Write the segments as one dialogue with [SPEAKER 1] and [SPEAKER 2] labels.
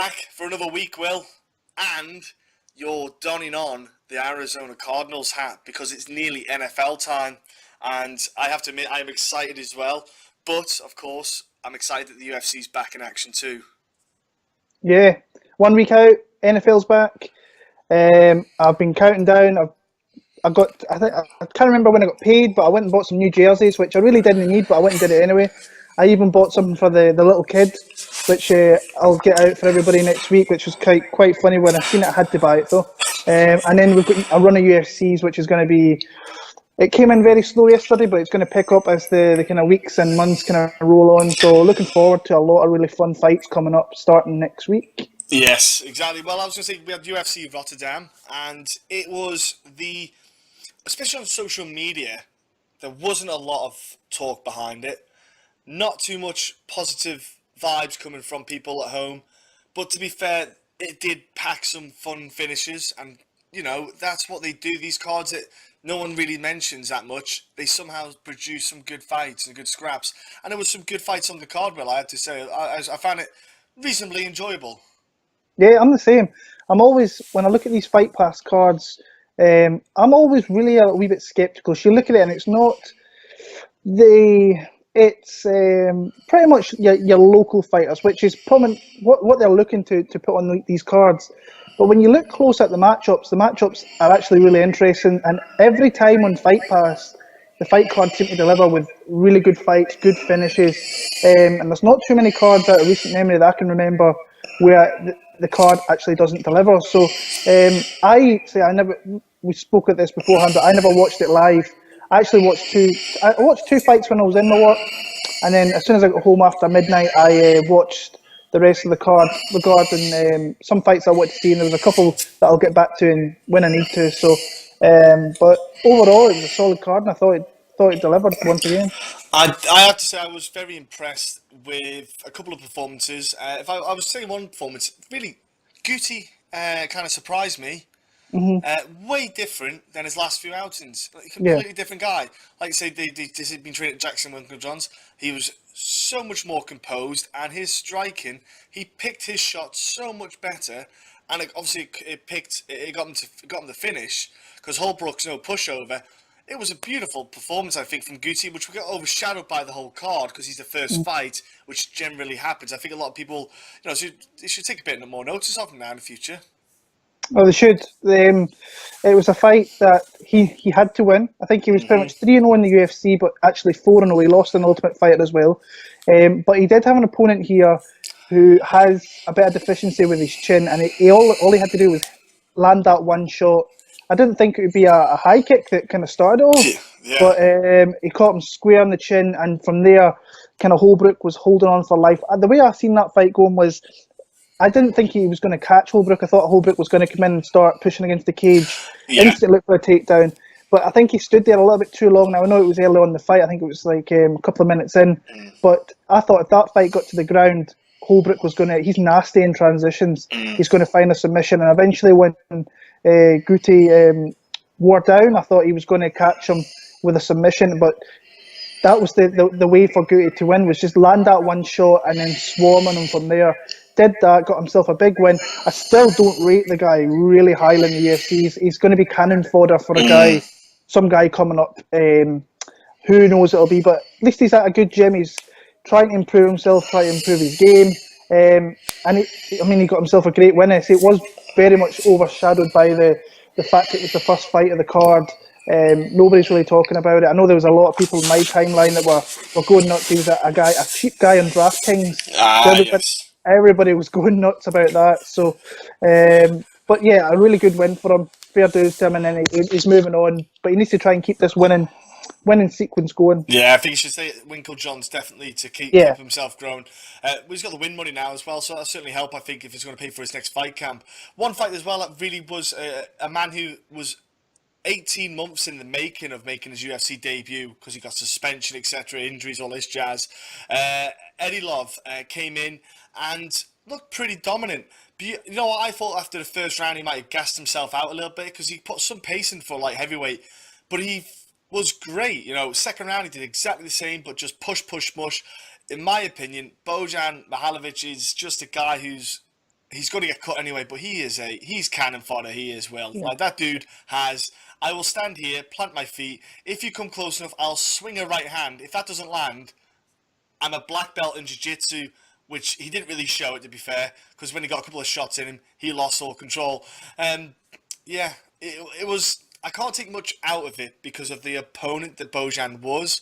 [SPEAKER 1] back for another week, Will, and you're donning on the Arizona Cardinals hat because it's nearly NFL time, and I have to admit I am excited as well. But of course, I'm excited that the UFC's back in action too.
[SPEAKER 2] Yeah, 1 week out, NFL's back. I've been counting down. I can't remember when I got paid, but I went and bought some new jerseys, which I really didn't need, but I went and did it anyway. I even bought something for the little kid, which I'll get out for everybody next week, which was quite funny. When I seen it, I had to buy it though. And then we've got a run of UFCs, which is going to be. It came in very slow yesterday, but it's going to pick up as the kind of weeks and months kind of roll on. So looking forward to a lot of really fun fights coming up starting next week.
[SPEAKER 1] Yes, exactly. Well, I was going to say we had UFC Rotterdam, and it was especially on social media, there wasn't a lot of talk behind it. Not too much positive vibes coming from people at home. But to be fair, it did pack some fun finishes. And, that's what they do. These cards that no one really mentions that much, they somehow produce some good fights and good scraps. And there was some good fights on the card, Will, I have to say. I found it reasonably enjoyable.
[SPEAKER 2] Yeah, I'm the same. When I look at these Fight Pass cards, I'm always really a wee bit skeptical. So you look at it and it's not it's pretty much your local fighters, which is probably what they're looking to put on these cards. But when you look close at the matchups are actually really interesting. And every time on Fight Pass, the fight cards seem to deliver with really good fights, good finishes. And there's not too many cards out of recent memory that I can remember where the card actually doesn't deliver. So we spoke at this beforehand, but I never watched it live. I watched two fights when I was in my work, and then as soon as I got home after midnight, I watched the rest of the card regarding some fights I want to see, and there was a couple that I'll get back to and when I need to. So, but overall, it was a solid card, and I thought it delivered once again.
[SPEAKER 1] I have to say I was very impressed with a couple of performances. If I was saying one performance, really, Guti kind of surprised me.
[SPEAKER 2] Mm-hmm.
[SPEAKER 1] Way different than his last few outings. Like, completely
[SPEAKER 2] Yeah.
[SPEAKER 1] different guy. Like you say, this had been trained at Jackson Winklejohn's. He was so much more composed, and his striking, he picked his shots so much better. And obviously, it got him to finish because Holbrook's no pushover. It was a beautiful performance, I think, from Guti, which will get overshadowed by the whole card because he's the first fight, which generally happens. I think a lot of people, should take a bit more notice of him now in the future.
[SPEAKER 2] Well, they should. It was a fight that he had to win. I think he was pretty much 3-0 in the UFC, but actually 4-0. He lost an Ultimate Fighter as well. But he did have an opponent here who has a bit of deficiency with his chin, and all he had to do was land that one shot. I didn't think it would be a high kick that kind of started it all,
[SPEAKER 1] Yeah.
[SPEAKER 2] but he caught him square on the chin, and from there, kind of Holbrook was holding on for life. The way I seen that fight going was, I didn't think he was going to catch Holbrook. I thought Holbrook was going to come in and start pushing against the cage, instantly look for a takedown. But I think he stood there a little bit too long. Now, I know it was early on in the fight. I think it was like a couple of minutes in. But I thought if that fight got to the ground, Holbrook was he's nasty in transitions. He's going to find a submission. And eventually when Guti wore down, I thought he was going to catch him with a submission. But that was the way for Guti to win, was just land that one shot and then swarm on him from there. Did that, got himself a big win. I still don't rate the guy really highly in the UFC. He's going to be cannon fodder for some guy coming up. Who knows it'll be, but at least he's at a good gym. He's trying to improve himself, trying to improve his game. And he got himself a great win. It was very much overshadowed by the fact it was the first fight of the card. Nobody's really talking about it. I know there was a lot of people in my timeline that were going nuts. He was a cheap guy on DraftKings.
[SPEAKER 1] Yes.
[SPEAKER 2] Everybody was going nuts about that. So, but yeah, a really good win for him. Fair dues to him, and then he's moving on. But he needs to try and keep this winning sequence going.
[SPEAKER 1] Yeah, I think you should say Winklejohn's definitely to keep himself growing. He's got the win money now as well, so that'll certainly help, I think, if he's going to pay for his next fight camp. One fight as well that really was a man who was 18 months in the making of making his UFC debut because he got suspension, etc., injuries, all this jazz. Eddie Love came in and looked pretty dominant. But you know what? I thought after the first round he might have gassed himself out a little bit because he put some pace in for light heavyweight. But he was great. Second round he did exactly the same, but just push. In my opinion, Bojan Mihajlovic is just a guy who's he's going to get cut anyway, but he's cannon fodder. He is, Will.
[SPEAKER 2] Yeah.
[SPEAKER 1] Like, that dude has. I will stand here, plant my feet. If you come close enough, I'll swing a right hand. If that doesn't land, I'm a black belt in jiu-jitsu, which he didn't really show it, to be fair, because when he got a couple of shots in him, he lost all control. Yeah, it was. I can't take much out of it because of the opponent that Bojan was,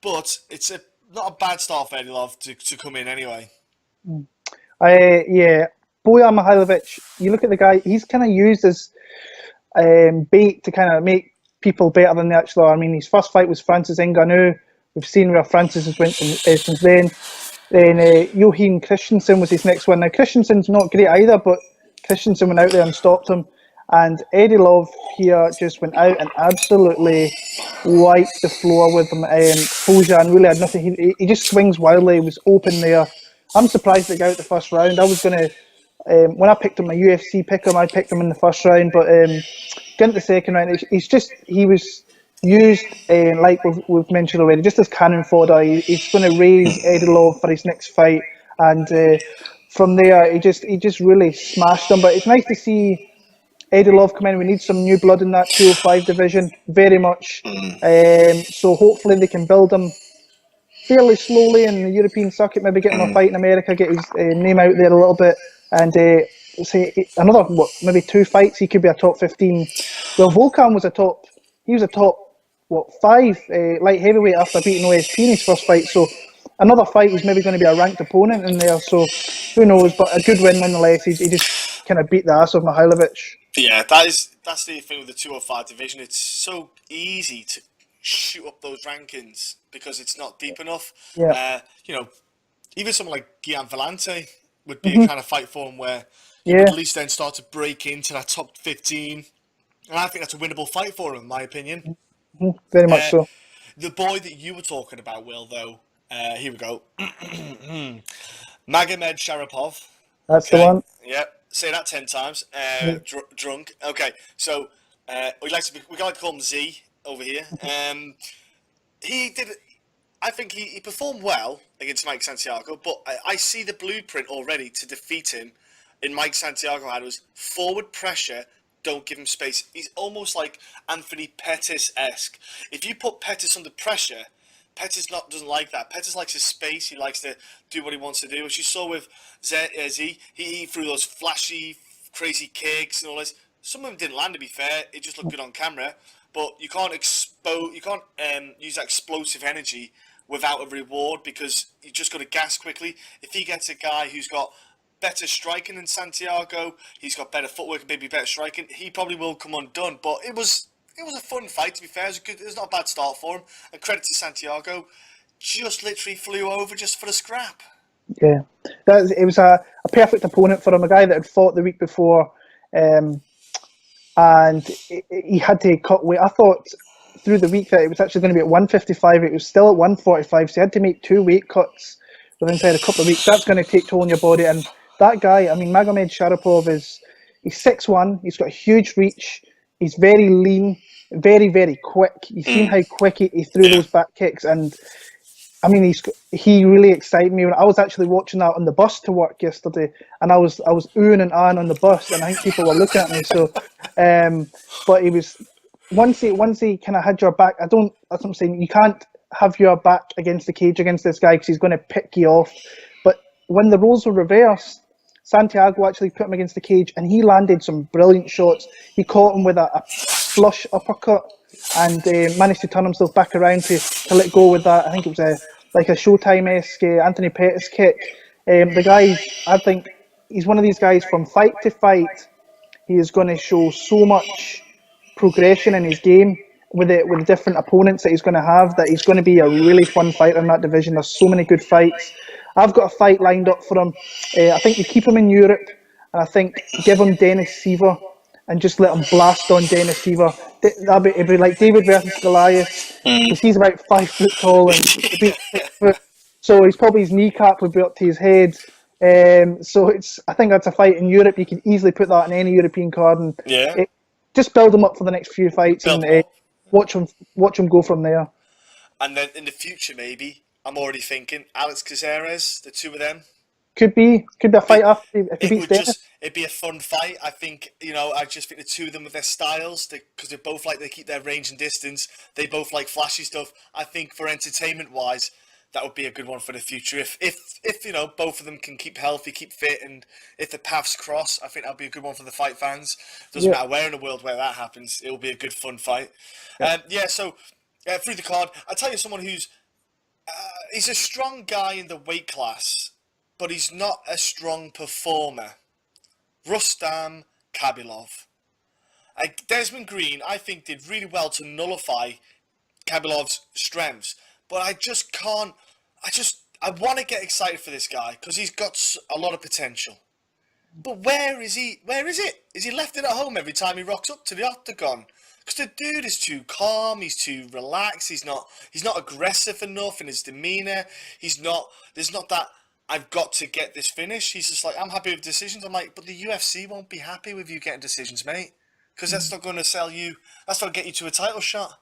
[SPEAKER 1] but it's not a bad start for Eddie Love to come in anyway.
[SPEAKER 2] Yeah, Bojan Mihailovic, you look at the guy, he's kind of used as bait to kind of make people better than they actually are. I mean, his first fight was Francis Ngannou. We've seen where Francis has went since then. Then Joachim Christensen was his next one. Now, Christensen's not great either, but Christensen went out there and stopped him. And Eddie Love here just went out and absolutely wiped the floor with him. Bojan really had nothing. He just swings wildly. He was open there. I'm surprised they got out the first round. I was going to, when I picked him, my UFC pick him, I picked him in the first round. But getting to the second round, he was used, like we've mentioned already, just as cannon fodder. He's going to raise Eddie Love for his next fight. And from there, he just really smashed him. But it's nice to see Eddie Love come in. We need some new blood in that 205 division, very much. So hopefully they can build him fairly slowly in the European circuit, maybe get him a fight in America, get his name out there a little bit, and say another, maybe 2 fights, he could be a top 15. Well, Volkan was a top 5 light heavyweight after beating OSP in his first fight, so another fight he's maybe going to be a ranked opponent in there, so who knows, but a good win nonetheless. He just kind of beat the ass of Mihailovic.
[SPEAKER 1] Yeah, that's the thing with the 205 division. It's so easy to shoot up those rankings because it's not deep enough.
[SPEAKER 2] Yeah.
[SPEAKER 1] Even someone like Gian Vellante would be a kind of fight for him where you would at least then start to break into that top 15. And I think that's a winnable fight for him, in my opinion.
[SPEAKER 2] Very much so.
[SPEAKER 1] The boy that you were talking about, Will, though, here we go. Magomed Sharapov.
[SPEAKER 2] That's the one.
[SPEAKER 1] Yep. Say that 10 times. Drunk. Okay. So we like to call him Z over here. He did. I think he performed well against Mike Santiago, but I see the blueprint already to defeat him. In Mike Santiago had was forward pressure. Don't give him space. He's almost like Anthony Pettis-esque. If you put Pettis under pressure, Pettis doesn't like that. Pettis likes his space. He likes to do what he wants to do. As you saw with Z, he threw those flashy, crazy kicks and all this. Some of them didn't land, to be fair. It just looked good on camera. But you can't use that explosive energy without a reward because you just got to gas quickly. If he gets a guy who's got better striking than Santiago, he's got better footwork and maybe better striking, he probably will come undone. But it was a fun fight, to be fair. It was not a bad start for him. And credit to Santiago, just literally flew over just for the scrap.
[SPEAKER 2] Yeah, it was a perfect opponent for him, a guy that had fought the week before, and he had to cut weight. I thought through the week that it was actually going to be at 155. It was still at 145, so he had to make 2 weight cuts within a couple of weeks. That's going to take toll on your body. And that guy, I mean, Magomed Sharapov he's 6'1", he's got a huge reach, he's very lean, very, very quick. You've seen how quick he threw those back kicks, and I mean, he really excited me. When I was actually watching that on the bus to work yesterday, and I was oohing and ahhing on the bus, and I think people were looking at me. So, but he was once he kind of had your back. That's what I'm saying. You can't have your back against the cage against this guy because he's going to pick you off. But when the roles were reversed, Santiago actually put him against the cage, and he landed some brilliant shots. He caught him with a flush uppercut and managed to turn himself back around to let go with that. I think it was like a Showtime-esque Anthony Pettis kick. The guy, I think, he's one of these guys from fight to fight. He is going to show so much progression in his game with the different opponents that he's going to have, that he's going to be a really fun fighter in that division. There's so many good fights. I've got a fight lined up for him. I think you keep him in Europe, and I think give him Dennis Seaver and just let him blast on Dennis Seaver. It'd be like David versus Goliath, because he's about 5 foot tall and 6 foot. So his kneecap would be up to his head. So I think that's a fight in Europe. You can easily put that in any European card, and just build him up for the next few fights and watch him go from there.
[SPEAKER 1] And then in the future, maybe I'm already thinking Alex Caceres, the two of them.
[SPEAKER 2] Could be a fight after if he beats Dennis.
[SPEAKER 1] It'd be a fun fight. I think, I just think the two of them with their styles, because they're both like, they keep their range and distance. They both like flashy stuff. I think for entertainment wise, that would be a good one for the future. If both of them can keep healthy, keep fit, and if the paths cross, I think that'll be a good one for the fight fans. Doesn't matter where in the world where that happens, it'll be a good fun fight. So through the card, I'll tell you someone who's he's a strong guy in the weight class, but he's not a strong performer. Rustam Khabilov. Desmond Green, I think, did really well to nullify Khabilov's strengths, but I just can't. I want to get excited for this guy because he's got a lot of potential. But where is he? Where is it? Is he left it at home every time he rocks up to the octagon? Because the dude is too calm. He's too relaxed. He's not aggressive enough in his demeanor. There's not that I've got to get this finish. He's just like, I'm happy with decisions. I'm like, but the UFC won't be happy with you getting decisions, mate. Because that's not going to sell you. That's not get you to a title shot.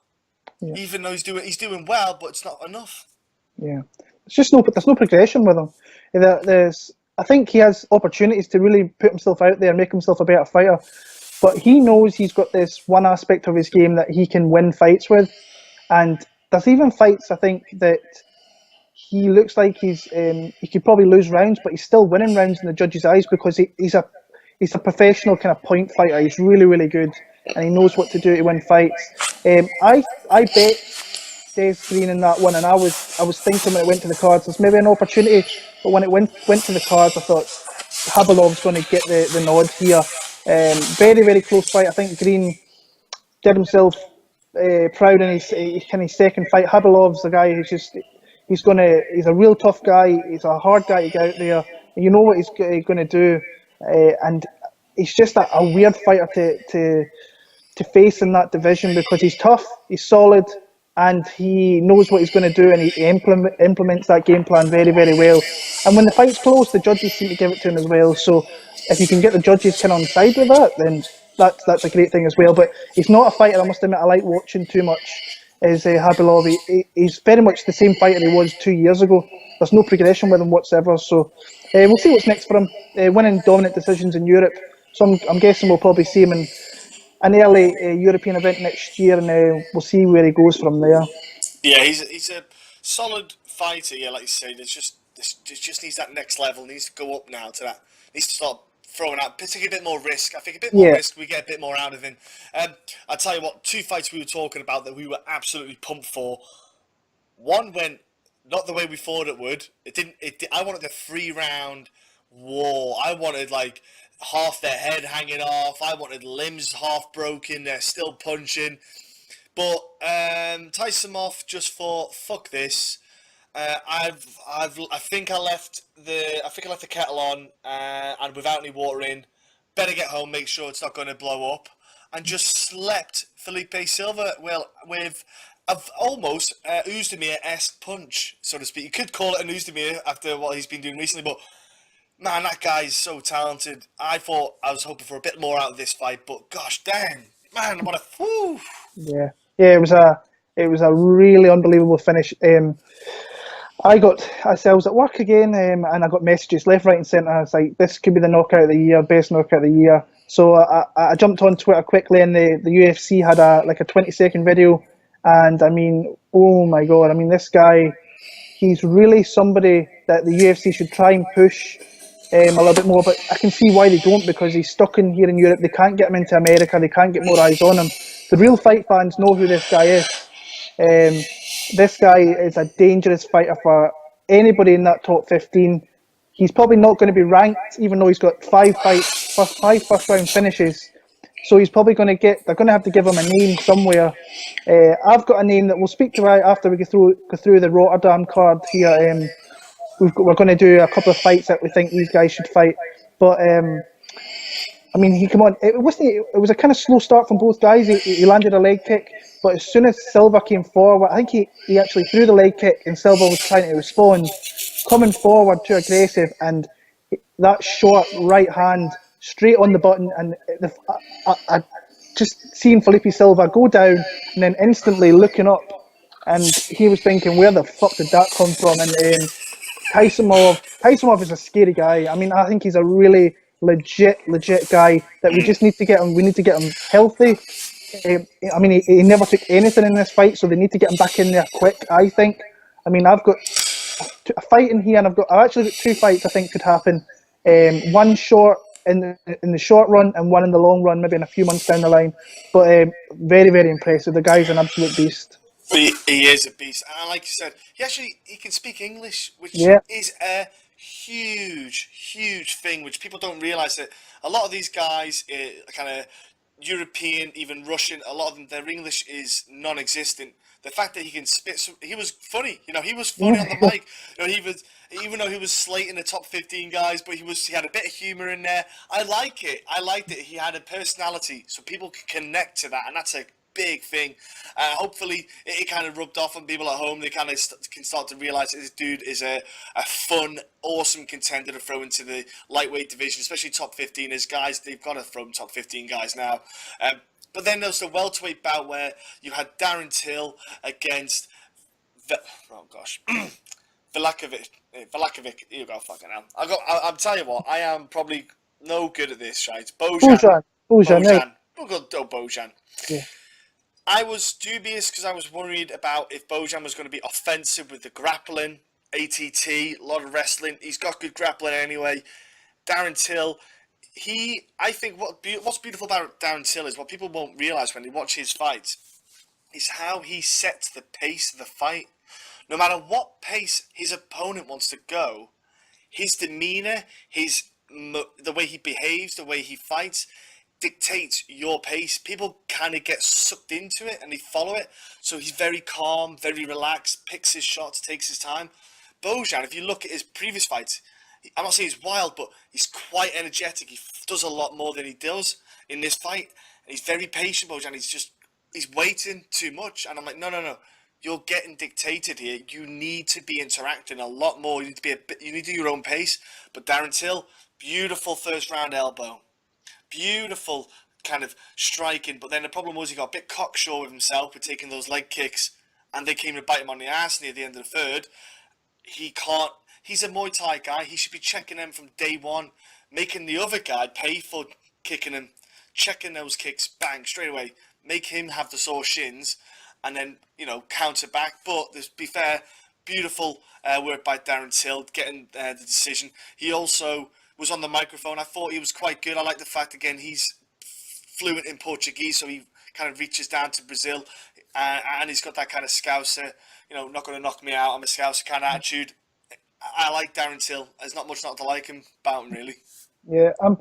[SPEAKER 1] Yeah. Even though he's doing well, but it's not enough.
[SPEAKER 2] Yeah, there's no progression with him. I think he has opportunities to really put himself out there and make himself a better fighter, but he knows he's got this one aspect of his game that he can win fights with, and there's even fights I think that he looks like he could probably lose rounds, but he's still winning rounds in the judges' eyes because he's a professional kind of point fighter. He's really, really good, and he knows what to do to win fights. I bet Des Green in that one, and I was thinking when it went to the cards, there's maybe an opportunity, but when it went to the cards, I thought Khabilov's going to get the nod here. Very, very close fight. I think Green did himself proud in his second fight. Khabilov's a guy who's he's a real tough guy. He's a hard guy to get out there. You know what he's going to do, and he's just a weird fighter to face in that division because he's tough, he's solid, and he knows what he's going to do, and he implements that game plan very, very well. And when the fight's close, the judges seem to give it to him as well. So if you can get the judges kind of on side with that, then that's a great thing as well. But he's not a fighter, I must admit, I like watching too much, is Khabilov. He's very much the same fighter he was 2 years ago. There's no progression with him whatsoever. So we'll see what's next for him. Winning dominant decisions in Europe. So I'm guessing we'll probably see him in an early European event next year, and we'll see where he goes from there.
[SPEAKER 1] Yeah, he's a solid fighter. Yeah, like you say, it just needs that next level. Needs to go up now to that. Needs to start throwing out, particularly a bit more risk. I think a bit more risk, we get a bit more out of him. I'll tell you what, two fights we were talking about that we were absolutely pumped for. One went not the way we thought it would. I wanted a 3-round war. I wanted like half their head hanging off. I wanted limbs half broken. They're still punching. But Tysonov just thought, fuck this. I think I left the kettle on and without any water in. Better get home, make sure it's not going to blow up, and just slept Felipe Silva with almost Uzdemir-esque punch, so to speak. You could call it an Uzdemir after what he's been doing recently, but man, that guy is so talented. I was hoping for a bit more out of this fight, but gosh dang, man, what a whew.
[SPEAKER 2] Yeah, it was a really unbelievable finish. I was at work again, and I got messages left, right, and centre. I was like, this could be the knockout of the year, best knockout of the year. So I jumped on Twitter quickly, and the UFC had a 20-second video, and I mean, oh my god, I mean, this guy, he's really somebody that the UFC should try and push a little bit more, but I can see why they don't, because he's stuck in here in Europe. They can't get him into America. They can't get more eyes on him. The real fight fans know who this guy is. This guy is a dangerous fighter for anybody in that top 15. He's probably not going to be ranked, even though he's got 5 first-round finishes. So he's probably going to they're going to have to give him a name somewhere. I've got a name that we'll speak to after we go through the Rotterdam card here. We're going to do a couple of fights that we think these guys should fight. But I mean, it was a kind of slow start from both guys. He landed a leg kick, but as soon as Silva came forward, I think he actually threw the leg kick, and Silva was trying to respond, coming forward too aggressive, and that short right hand straight on the button, and I just seeing Felipe Silva go down and then instantly looking up, and he was thinking, where the fuck did that come from? And Tysonov is a scary guy. I mean, I think he's a really legit guy that we just need to get him. We need to get him healthy. I mean, he never took anything in this fight, so they need to get him back in there quick, I think. I mean, I've got a fight in here, and I've actually got 2 fights I think could happen. One short in the short run, and one in the long run, maybe in a few months down the line. But very, very impressive. The guy's an absolute beast.
[SPEAKER 1] He is a beast, and like you said, he can speak English, which is a huge thing, which people don't realise. That a lot of these guys, kind of European, even Russian, a lot of them, their English is non-existent. The fact that he can spit, he was funny. He was funny on the mic. He was, even though he was slating the top 15 guys, but he had a bit of humour in there. I like it. I liked it. He had a personality, so people could connect to that, and that's a big thing. Hopefully, it kind of rubbed off on people at home. They kind of can start to realise that this dude is a fun, awesome contender to throw into the lightweight division, especially top 15. As guys, they've got to throw top 15 guys now. But then there's the welterweight bout where you had Darren Till against Velakovic. Here you go, fucking hell. I'll tell you what, I am probably no good at this, right? Bojan. We'll go Bojan.
[SPEAKER 2] Yeah.
[SPEAKER 1] I was dubious because I was worried about if Bojan was going to be offensive with the grappling, ATT, a lot of wrestling. He's got good grappling anyway. Darren Till, I think what's beautiful about Darren Till is what people won't realise when they watch his fights is how he sets the pace of the fight. No matter what pace his opponent wants to go, his demeanour, the way he behaves, the way he fights, dictates your pace. People kind of get sucked into it and they follow it. So he's very calm, very relaxed, picks his shots, takes his time. Bojan, if you look at his previous fights, I'm not saying he's wild, but he's quite energetic. He does a lot more than he does in this fight. And he's very patient, Bojan. He's waiting too much. And I'm like, no. You're getting dictated here. You need to be interacting a lot more. You need to do your own pace. But Darren Till, beautiful first round elbow. Beautiful kind of striking. But then the problem was he got a bit cocksure with himself with taking those leg kicks. And they came to bite him on the ass near the end of the third. He's a Muay Thai guy. He should be checking them from day one, making the other guy pay for kicking him, checking those kicks, bang, straight away. Make him have the sore shins, and then, counter back. But, to be fair, beautiful work by Darren Till, getting the decision. He also was on the microphone. I thought he was quite good. I like the fact, again, he's fluent in Portuguese, so he kind of reaches down to Brazil, and he's got that kind of Scouser, not going to knock me out, I'm a Scouser kind of attitude. I like Darren Till. There's not much not to like him about him, really.
[SPEAKER 2] Yeah, I'm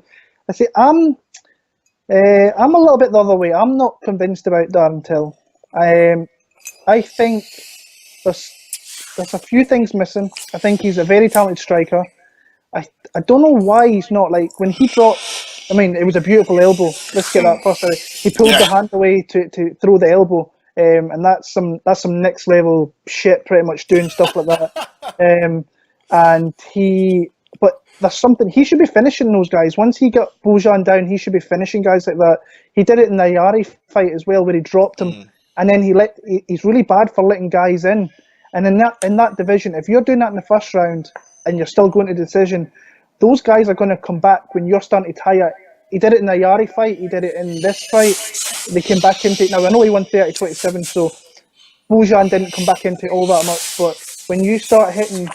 [SPEAKER 2] a little bit the other way. I'm not convinced about Darren Till. I think there's a few things missing. I think he's a very talented striker. I don't know why he's not, like, when he dropped. I mean, it was a beautiful elbow. Let's get that first out. He pulled the hand away to throw the elbow, and that's some next level shit. Pretty much doing stuff like that. But there's something, he should be finishing those guys. Once he got Bojan down, he should be finishing guys like that. He did it in the Ayari fight as well, where he dropped him, and then he's really bad for letting guys in. And in that division, if you're doing that in the first round and you're still going to decision, those guys are going to come back when you're starting to tire. He did it in the Ayari fight. He did it in this fight. They came back into it. Now, I know he won 30-27, so Bojan didn't come back into it all that much. But when you start hitting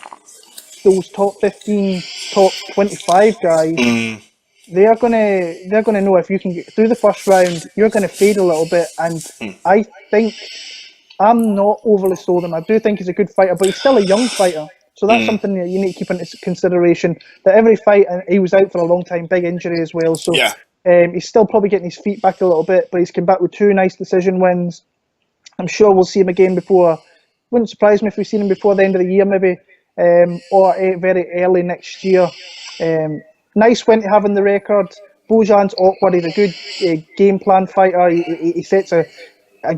[SPEAKER 2] those top 15, top 25 guys, they're gonna know if you can get through the first round, you're gonna fade a little bit. And I think I'm not overly sold on him. I do think he's a good fighter, but he's still a young fighter. So that's something that you need to keep into consideration. That every fight, and he was out for a long time, big injury as well. So he's still probably getting his feet back a little bit, but he's come back with 2 nice decision wins. I'm sure we'll see him again before. Wouldn't surprise me if we've seen him before the end of the year, maybe, or very early next year. Nice win to have in the record. Bojan's awkward. He's a good game plan fighter. He sets a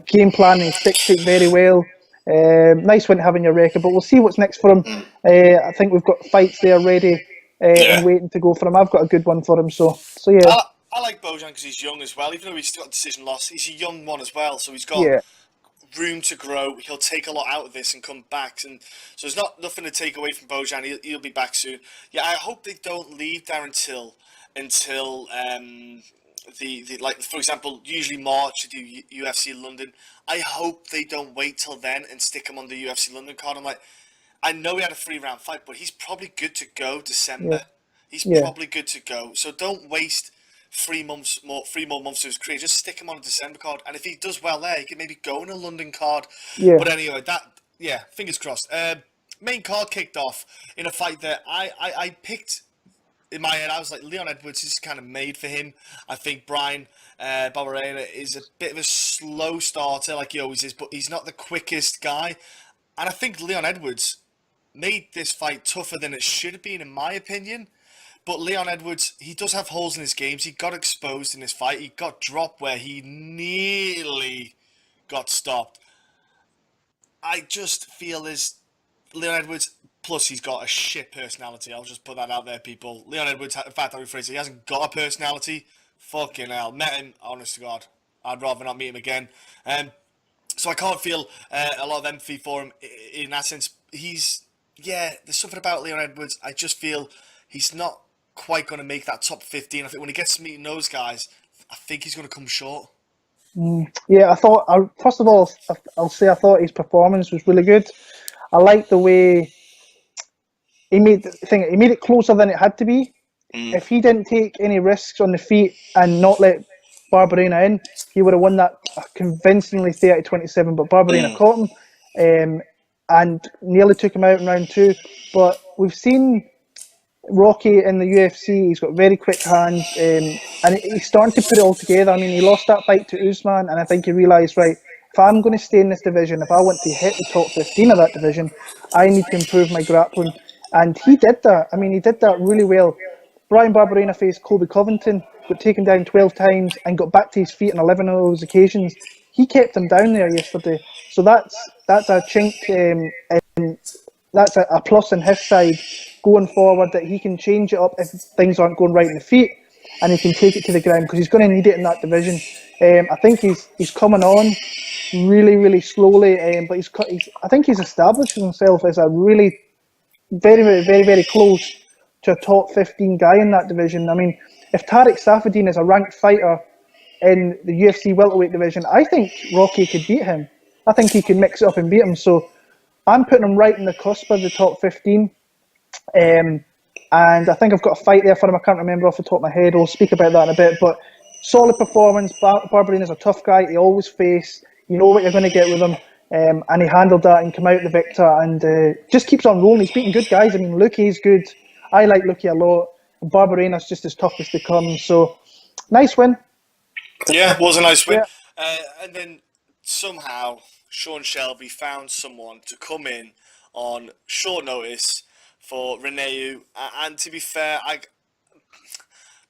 [SPEAKER 2] game plan and he sticks to it very well. Nice win to have in your record, but we'll see what's next for him. I think we've got fights there ready and waiting to go for him. I've got a good one for him, so yeah.
[SPEAKER 1] I like Bojan because he's young as well. Even though he's still got decision loss, he's a young one as well, so he's got room to grow. He'll take a lot out of this and come back, and so there's nothing to take away from Bojan. He'll be back soon. Yeah, I hope they don't leave Darren Till until the like, for example, usually March to do UFC London. I hope they don't wait till then and stick him on the UFC London card. I'm like, I know he had a 3-round fight, but he's probably good to go December.
[SPEAKER 2] Yeah.
[SPEAKER 1] He's probably good to go. So don't waste 3 more months of his career. Just stick him on a December card, and if he does well there, he could maybe go on a London card.
[SPEAKER 2] Yeah.
[SPEAKER 1] But anyway, fingers crossed. Main card kicked off in a fight that I picked in my head. I was like, Leon Edwards is kind of made for him. I think Brian Barberena is a bit of a slow starter, like he always is, but he's not the quickest guy. And I think Leon Edwards made this fight tougher than it should have been, in my opinion. But Leon Edwards, he does have holes in his games. He got exposed in this fight. He got dropped where he nearly got stopped. I just feel as Leon Edwards, plus he's got a shit personality. I'll just put that out there, people. Leon Edwards, in fact, I'll rephrase it, he hasn't got a personality. Fucking hell. Met him, honest to God. I'd rather not meet him again. So I can't feel a lot of empathy for him in that sense. There's something about Leon Edwards. I just feel he's not quite going to make that top 15. I think when he gets to meeting those guys, I think he's going to come short.
[SPEAKER 2] Yeah, first of all, I'll say I thought his performance was really good. I like the way he made it closer than it had to be. If he didn't take any risks on the feet and not let Barberena in, he would have won that convincingly 30-27. But Barberena caught him and nearly took him out in round 2. But we've seen Rocky in the UFC. He's got very quick hands, and he's starting to put it all together. I mean, he lost that fight to Usman, and I think he realised, right, if I'm going to stay in this division, if I want to hit the top 15 of that division, I need to improve my grappling. And he did that. I mean, he did that really well. Brian Barberena faced Colby Covington, got taken down 12 times and got back to his feet on 11 of those occasions. He kept him down there yesterday. So that's a chink, and that's a plus on his side going forward, that he can change it up if things aren't going right in the feet, and he can take it to the ground because he's going to need it in that division. I think he's coming on really, really slowly, but I think he's established himself as a really very, very, very, very close to a top 15 guy in that division. I mean, if Tariq Safadine is a ranked fighter in the UFC welterweight division, I think Rocky could beat him. I think he can mix it up and beat him. So I'm putting him right in the cusp of the top 15. And I think I've got a fight there for him. I can't remember off the top of my head. I'll speak about that in a bit. But solid performance. Barberena's a tough guy. He always face. You know what you're going to get with him. And he handled that and came out the victor, and just keeps on rolling. He's beating good guys. I mean, Lukey's good. I like Lukey a lot. Barberena's just as tough as they come. So, nice win.
[SPEAKER 1] Yeah, it was a nice win. Yeah. And then somehow Sean Shelby found someone to come in on short notice for Reneu. And to be fair,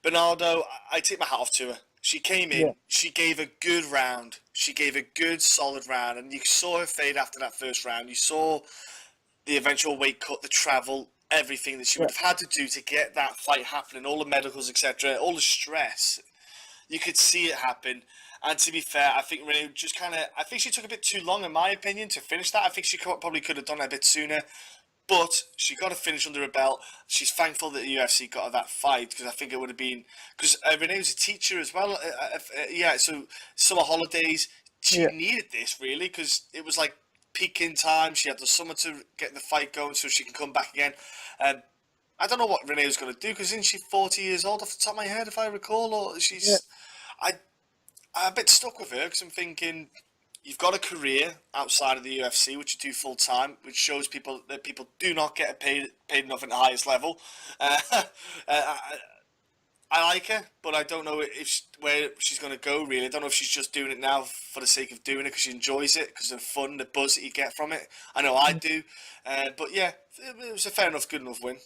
[SPEAKER 1] Bernardo, I take my hat off to her. She came in, she gave a good round. She gave a good, solid round. And you saw her fade after that first round. You saw the eventual weight cut, the travel, everything that she would have had to do to get that fight happening, all the medicals, etc., all the stress. You could see it happen. And to be fair, I think Reneu just I think she took a bit too long, in my opinion, to finish that. I think she probably could have done it a bit sooner. But she got a finish under her belt. She's thankful that the UFC got her that fight, because I think it would have been... Because Reneu's a teacher as well. So summer holidays, she needed this, really, because it was like peaking time. She had the summer to get the fight going so she can come back again. I don't know what Reneu's going to do, because isn't she 40 years old off the top of my head, if I recall? Or she's... I'm a bit stuck with her, because I'm thinking... You've got a career outside of the UFC, which you do full time, which shows people that people do not get paid enough at the highest level. I like her, but I don't know where she's going to go, really. I don't know if she's just doing it now for the sake of doing it, because she enjoys it, because of the fun, the buzz that you get from it. I know I do. But yeah, it was a fair enough, good enough win.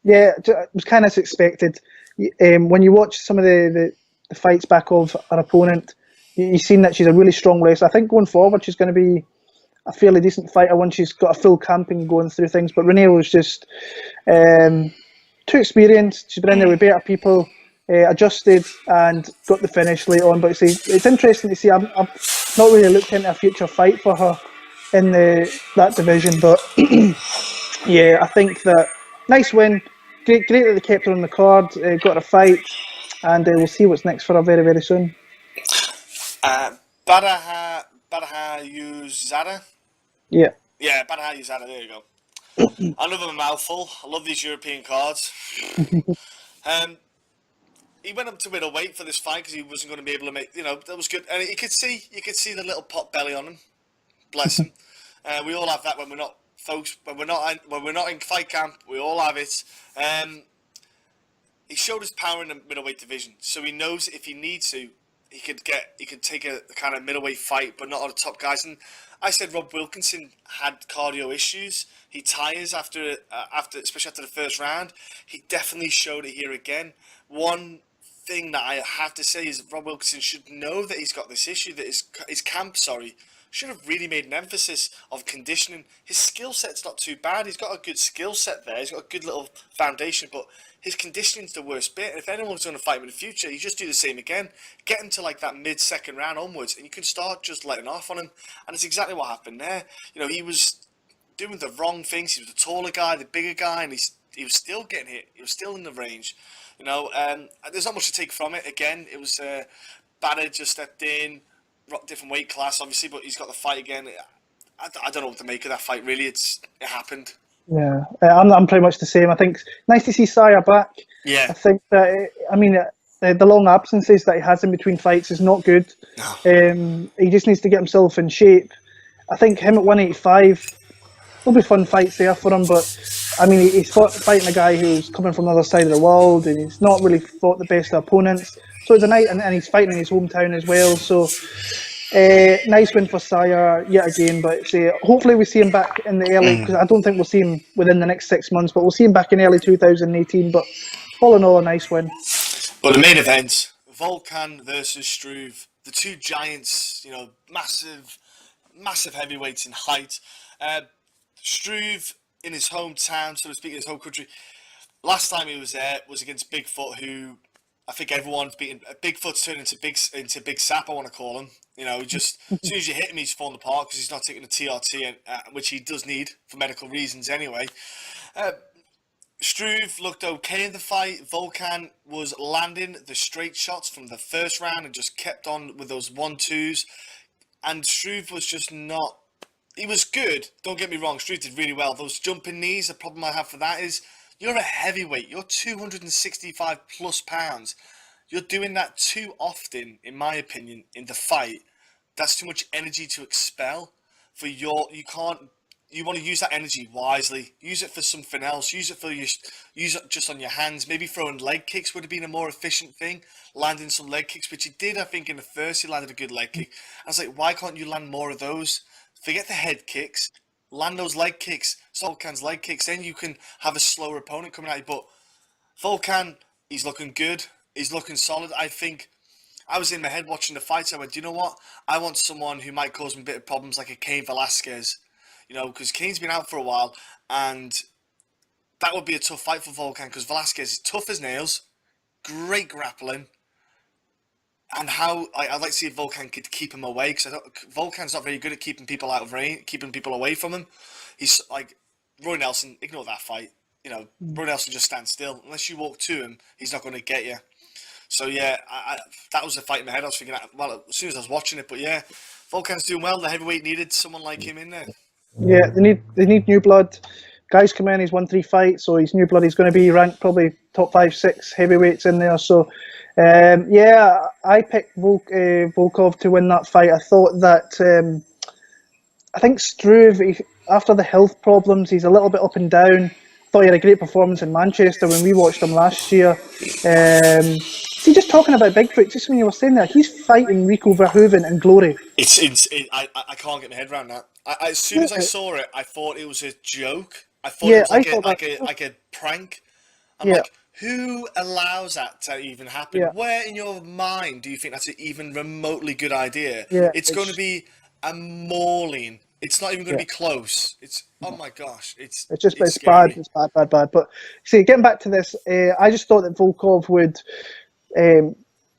[SPEAKER 2] Yeah, it was kind of as expected. When you watch some of the fights back of her opponent, you've seen that she's a really strong wrestler. I think going forward, she's going to be a fairly decent fighter once she's got a full camping going through things. But Reneu was just too experienced. She's been in there with better people. adjusted and got the finish late on. But it's interesting to see. I've not really looked into a future fight for her in that division, but yeah, I think that nice win. Great that they kept her on the card, got her a fight, and we'll see what's next for her very, very soon.
[SPEAKER 1] Badaha Uzada?
[SPEAKER 2] Yeah.
[SPEAKER 1] Yeah, Badaha Uzada, there you go. Another mouthful. I love these European cards. He went up to middleweight for this fight because he wasn't going to be able to make, that was good. And you could see the little pot belly on him. Bless him. We all have that when we're not, folks. When we're not in fight camp, we all have it. He showed his power in the middleweight division, so he knows if he needs to, he could take a kind of middleweight fight, but not on the top guys. And I said Rob Wilkinson had cardio issues. He tires after especially after the first round. He definitely showed it here again. One thing that I have to say is Rob Wilkinson should know that he's got this issue, that his camp, should have really made an emphasis of conditioning. His skill set's not too bad. He's got a good skill set there. He's got a good little foundation, but his conditioning's the worst bit. And if anyone's going to fight him in the future, you just do the same again. Get him to like that mid-second round onwards, and you can start just letting off on him. And it's exactly what happened there. He was doing the wrong things. He was the taller guy, the bigger guy, and he was still getting hit. He was still in the range. There's not much to take from it. Again, it was Badder just stepped in, different weight class, obviously, but he's got the fight again. I don't know what to make of that fight, really. It happened.
[SPEAKER 2] Yeah, I'm pretty much the same. I think it's nice to see Saya back.
[SPEAKER 1] Yeah.
[SPEAKER 2] I think that, the long absences that he has in between fights is not good.
[SPEAKER 1] No.
[SPEAKER 2] He just needs to get himself in shape. I think him at 185, there'll be fun fights there for him, but he's fighting a guy who's coming from the other side of the world, and he's not really fought the best of opponents. So it's a night, and he's fighting in his hometown as well. So nice win for Saya yet again. But hopefully we see him back in the early, because I don't think we'll see him within the next 6 months, but we'll see him back in early 2018. But all in all, a nice win.
[SPEAKER 1] But the main event, Volkan versus Struve, the two giants, massive heavyweights in height. Struve in his hometown, so to speak, in his home country. Last time he was there was against Bigfoot, who I think everyone's beaten. Bigfoot's turned into Big Sap, I want to call him. Just as soon as you hit him, he's falling apart because he's not taking the TRT, which he does need for medical reasons anyway. Struve looked okay in the fight. Volkan was landing the straight shots from the first round and just kept on with those 1-2s. And Struve was just not... He was good, don't get me wrong. Struve did really well. Those jumping knees, the problem I have for that is you're a heavyweight. You're 265 plus pounds. You're doing that too often, in my opinion, in the fight. That's too much energy to expel. You want to use that energy wisely. Use it for something else. Use it just on your hands. Maybe throwing leg kicks would have been a more efficient thing. Landing some leg kicks, which he did, I think, in the first. He landed a good leg kick. I was like, why can't you land more of those? Forget the head kicks. Land those leg kicks. Volkan's leg kicks. Then you can have a slower opponent coming at you. But Volkan, he's looking good. He's looking solid. I think I was in my head watching the fights. I went, do you know what? I want someone who might cause me a bit of problems, like a Cain Velasquez. Because Cain's been out for a while, and that would be a tough fight for Volkan, because Velasquez is tough as nails, great grappling, and I'd like to see if Volkan could keep him away, because Volkan's not very good at keeping people out of range, keeping people away from him. He's like Roy Nelson. Ignore that fight. Roy Nelson just stands still. Unless you walk to him, he's not going to get you. So yeah, that was the fight in my head. I was thinking, well, as soon as I was watching it, but yeah, Volkan's doing well. The heavyweight needed someone like him in there.
[SPEAKER 2] Yeah, they need new blood. Guys come in, he's won 3 fights, so he's new blood. He's going to be ranked probably top 5-6 heavyweights in there. So, I picked Volkov to win that fight. I thought that, I think Struve, after the health problems, he's a little bit up and down. Thought he had a great performance in Manchester when we watched him last year. See, just talking about Bigfoot, just when you were saying that, he's fighting Rico Verhoeven in Glory.
[SPEAKER 1] I can't get my head around that. As soon as I saw it, I thought it was a joke. I thought it was like a prank. I'm like, who allows that to even happen?
[SPEAKER 2] Yeah.
[SPEAKER 1] Where in your mind do you think that's an even remotely good idea?
[SPEAKER 2] Yeah,
[SPEAKER 1] it's going to be a mauling. It's not even going to be close. It's, oh my gosh, it's
[SPEAKER 2] bad. It's bad. But see, getting back to this, I just thought that Volkov would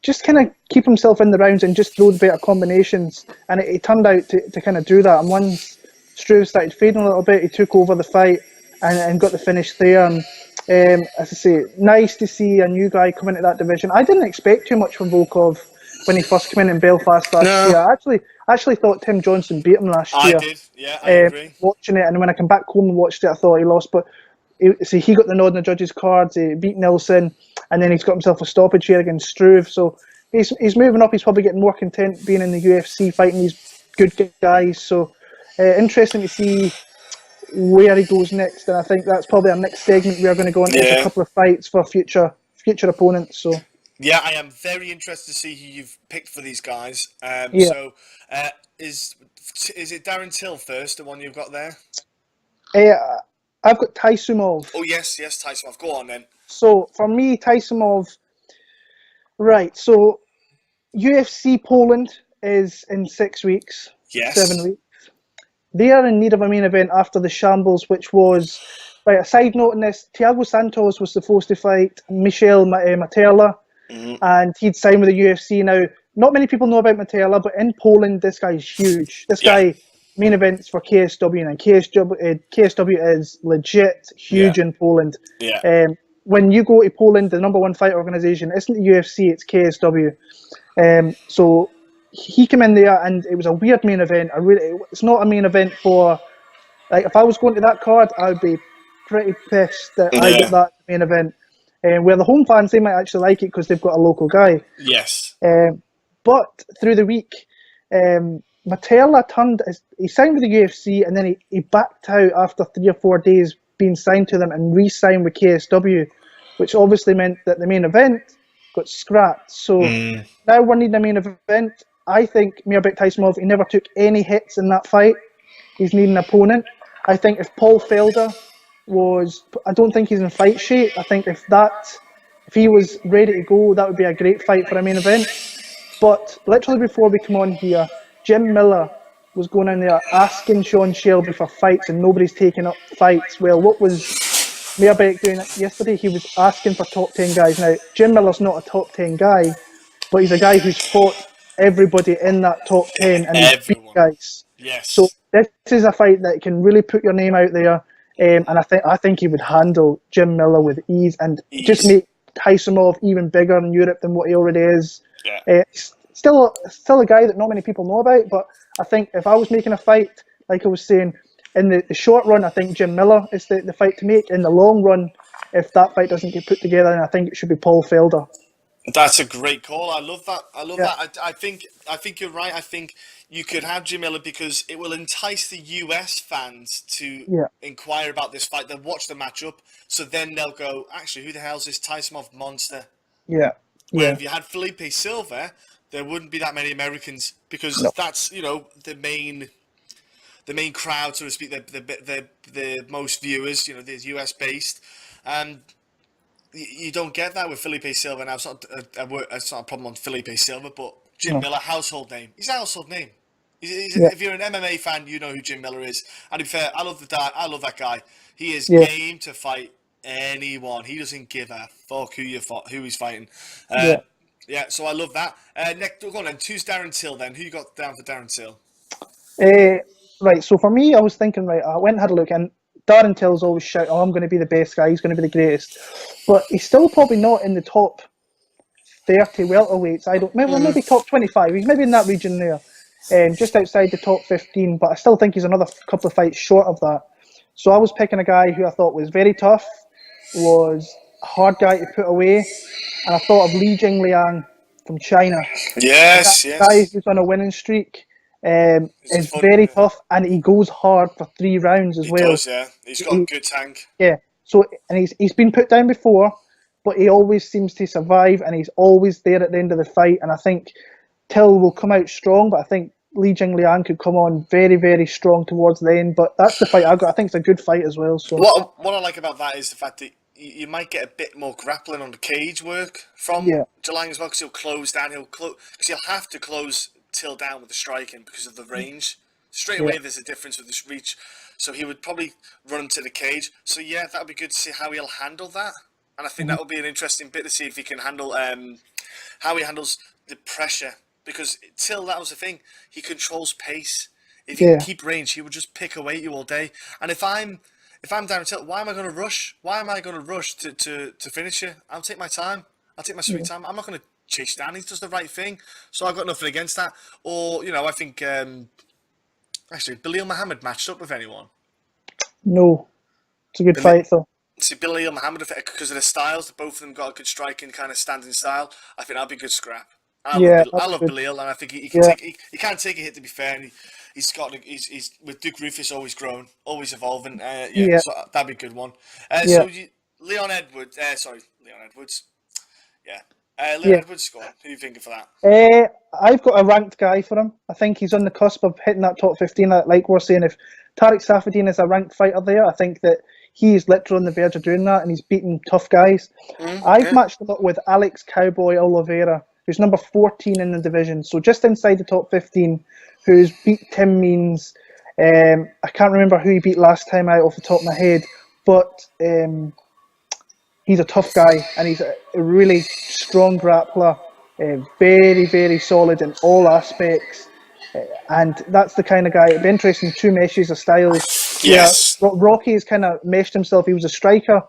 [SPEAKER 2] just kind of keep himself in the rounds and just throw the better combinations. And it turned out to kind of do that. And once Struve started fading a little bit, he took over the fight and got the finish there. And as I say, nice to see a new guy come into that division. I didn't expect too much from Volkov when he first came in Belfast last year. I actually thought Tim Johnson beat him last year.
[SPEAKER 1] I did, yeah, I agree.
[SPEAKER 2] Watching it, and when I came back home and watched it, I thought he lost, but he got the nod in the judges' cards. He beat Nelson, and then he's got himself a stoppage here against Struve. So he's moving up. He's probably getting more content being in the UFC, fighting these good guys. So interesting to see where he goes next, and I think that's probably our next segment. We are going to go into a couple of fights for future opponents. So
[SPEAKER 1] yeah, I am very interested to see who you've picked for these guys. So is it Darren Till first, the one you've got there?
[SPEAKER 2] I've got Taisumov.
[SPEAKER 1] Oh yes, Taisumov. Go on then.
[SPEAKER 2] So for me, Taisumov. Right. So UFC Poland is in 6 weeks.
[SPEAKER 1] Yes.
[SPEAKER 2] 7 weeks. They are in need of a main event after the shambles, which was, right, a side note on this, Thiago Santos was supposed to fight Michel Materla, and he'd signed with the UFC. Now, not many people know about Materla, but in Poland, this guy is huge. This guy, main events for KSW, and KSW is legit huge in Poland.
[SPEAKER 1] Yeah.
[SPEAKER 2] When you go to Poland, the number one fight organization isn't the UFC, it's KSW. So he came in there, and it was a weird main event. It's not a main event for, like, if I was going to that card, I would be pretty pissed that I get that main event. Where the home fans, they might actually like it because they've got a local guy.
[SPEAKER 1] Yes.
[SPEAKER 2] But through the week, Materla he signed with the UFC, and then he backed out after 3 or 4 days being signed to them and re-signed with KSW, which obviously meant that the main event got scrapped. So now we're needing a main event. I think Mirbek Taisumov, he never took any hits in that fight. He's needing an opponent. I think if Paul Felder I don't think he's in fight shape. I think if he was ready to go, that would be a great fight for a main event. But literally before we come on here, Jim Miller was going in there asking Sean Shelby for fights, and nobody's taking up fights. Well, what was Mirbek doing yesterday? He was asking for top 10 guys. Now, Jim Miller's not a top 10 guy, but he's a guy who's fought everybody in that top 10 and he's beat guys.
[SPEAKER 1] Yes.
[SPEAKER 2] So this is a fight that can really put your name out there, and I think he would handle Jim Miller with ease and just make Taisumov even bigger in Europe than what he already is.
[SPEAKER 1] Yeah.
[SPEAKER 2] Still a guy that not many people know about, but I think if I was making a fight, like I was saying, in the short run, I think Jim Miller is the fight to make. In the long run, if that fight doesn't get put together, then I think it should be Paul Felder.
[SPEAKER 1] That's a great call. I love that. That. I think you're right. I think you could have Jim Miller because it will entice the US fans to inquire about this fight. They'll watch the matchup, so then they'll go, actually, who the hell's this Taisumov monster?
[SPEAKER 2] Yeah.
[SPEAKER 1] Where if you had Felipe Silva, there wouldn't be that many Americans because that's the main crowd, so to speak, the most viewers. The US based, and you don't get that with Felipe Silva now. It's not a problem on Felipe Silva, but Jim Miller, household name. He's a household name. If you're an MMA fan, you know who Jim Miller is. And to be fair, I love that guy. He is game to fight anyone. He doesn't give a fuck who he's fighting. So I love that. Nick, go on then. Who's Darren Till then? Who you got down for Darren Till?
[SPEAKER 2] Right, so for me, I was thinking, I went and had a look, and Darren Till's always shout, I'm going to be the best guy, he's going to be the greatest. But he's still probably not in the top 30 welterweights. Maybe top 25. He's maybe in that region there, just outside the top 15, but I still think he's another couple of fights short of that. So I was picking a guy who I thought was very tough, was a hard guy to put away, and I thought of Li Jingliang from China.
[SPEAKER 1] Yes.
[SPEAKER 2] Guy who's on a winning streak. Is very tough, and he goes hard for 3 rounds as well.
[SPEAKER 1] He does, yeah. He's got a good tank.
[SPEAKER 2] Yeah. So, and he's been put down before, but he always seems to survive, and he's always there at the end of the fight. And I think Till will come out strong, but I think Li Jingliang could come on very, very strong towards the end. But that's the fight I got. I think it's a good fight as well. So
[SPEAKER 1] what I like about that is the fact that you might get a bit more grappling on the cage work from Jingliang as well, because he'll close down. Because he'll have to close Till down with the striking because of the range. Straight away, there's a difference with this reach. So he would probably run to the cage. So that would be good to see how he'll handle that. And I think that will be an interesting bit to see if he can handle how he handles the pressure. Because Till, that was the thing, he controls pace. If he can keep range, he would just pick away at you all day. And if I'm down Till, why am I going to rush? Why am I going to rush to finish you? I'll take my time. I'll take my sweet time. I'm not going to chase down. He does the right thing. So I've got nothing against that. Or, I think, actually, Bilal Muhammad matched up with anyone.
[SPEAKER 2] No. It's a good fight, though.
[SPEAKER 1] See, Bilal Muhammad, because of the styles, both of them got a good striking kind of standing style. I think that'd be a good scrap. I love Bilal, and I think he can he can't take a hit, to be fair. And he's with Duke Rufus, always growing, always evolving. So that'd be a good one. So Leon Edwards. Leon Edwards, go on. Who are you thinking for that?
[SPEAKER 2] I've got a ranked guy for him. I think he's on the cusp of hitting that top 15. Like we're saying, if Tariq Saffiedine is a ranked fighter there, I think that he is literally on the verge of doing that, and he's beating tough guys. I've matched him up with Alex Cowboy Oliveira, who's number 14 in the division, so just inside the top 15, who's beat Tim Means. I can't remember who he beat last time out off the top of my head, but he's a tough guy, and he's a really strong grappler, very, very solid in all aspects, and that's the kind of guy. It'd be interesting, two meshes of styles.
[SPEAKER 1] Yes.
[SPEAKER 2] Rocky has kind of meshed himself. He was a striker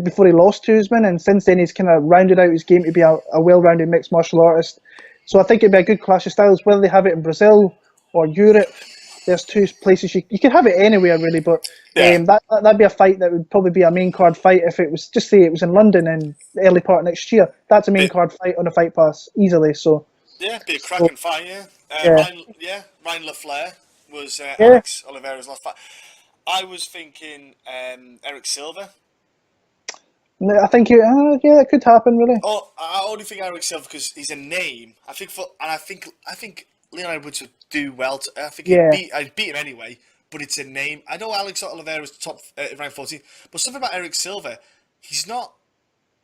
[SPEAKER 2] before he lost to Usman, and since then he's kind of rounded out his game to be a well-rounded mixed martial artist. So I think it'd be a good clash of styles, whether they have it in Brazil or Europe. There's two places you could have it anywhere really, but that'd be a fight that would probably be a main card fight if it was, just say it was in London in the early part of next year. That's a main card fight on a Fight Pass easily. So
[SPEAKER 1] be a cracking fight. Ryan LaFleur was Alex Oliveira's last fight. I was thinking Eric Silva.
[SPEAKER 2] I think that could happen really.
[SPEAKER 1] Oh, I only think Eric Silva because he's a name. I think Leon Edwards would do well. I'd beat him anyway, but it's a name. I know Alex Oliveira is top rank 14, but something about Eric Silva, he's not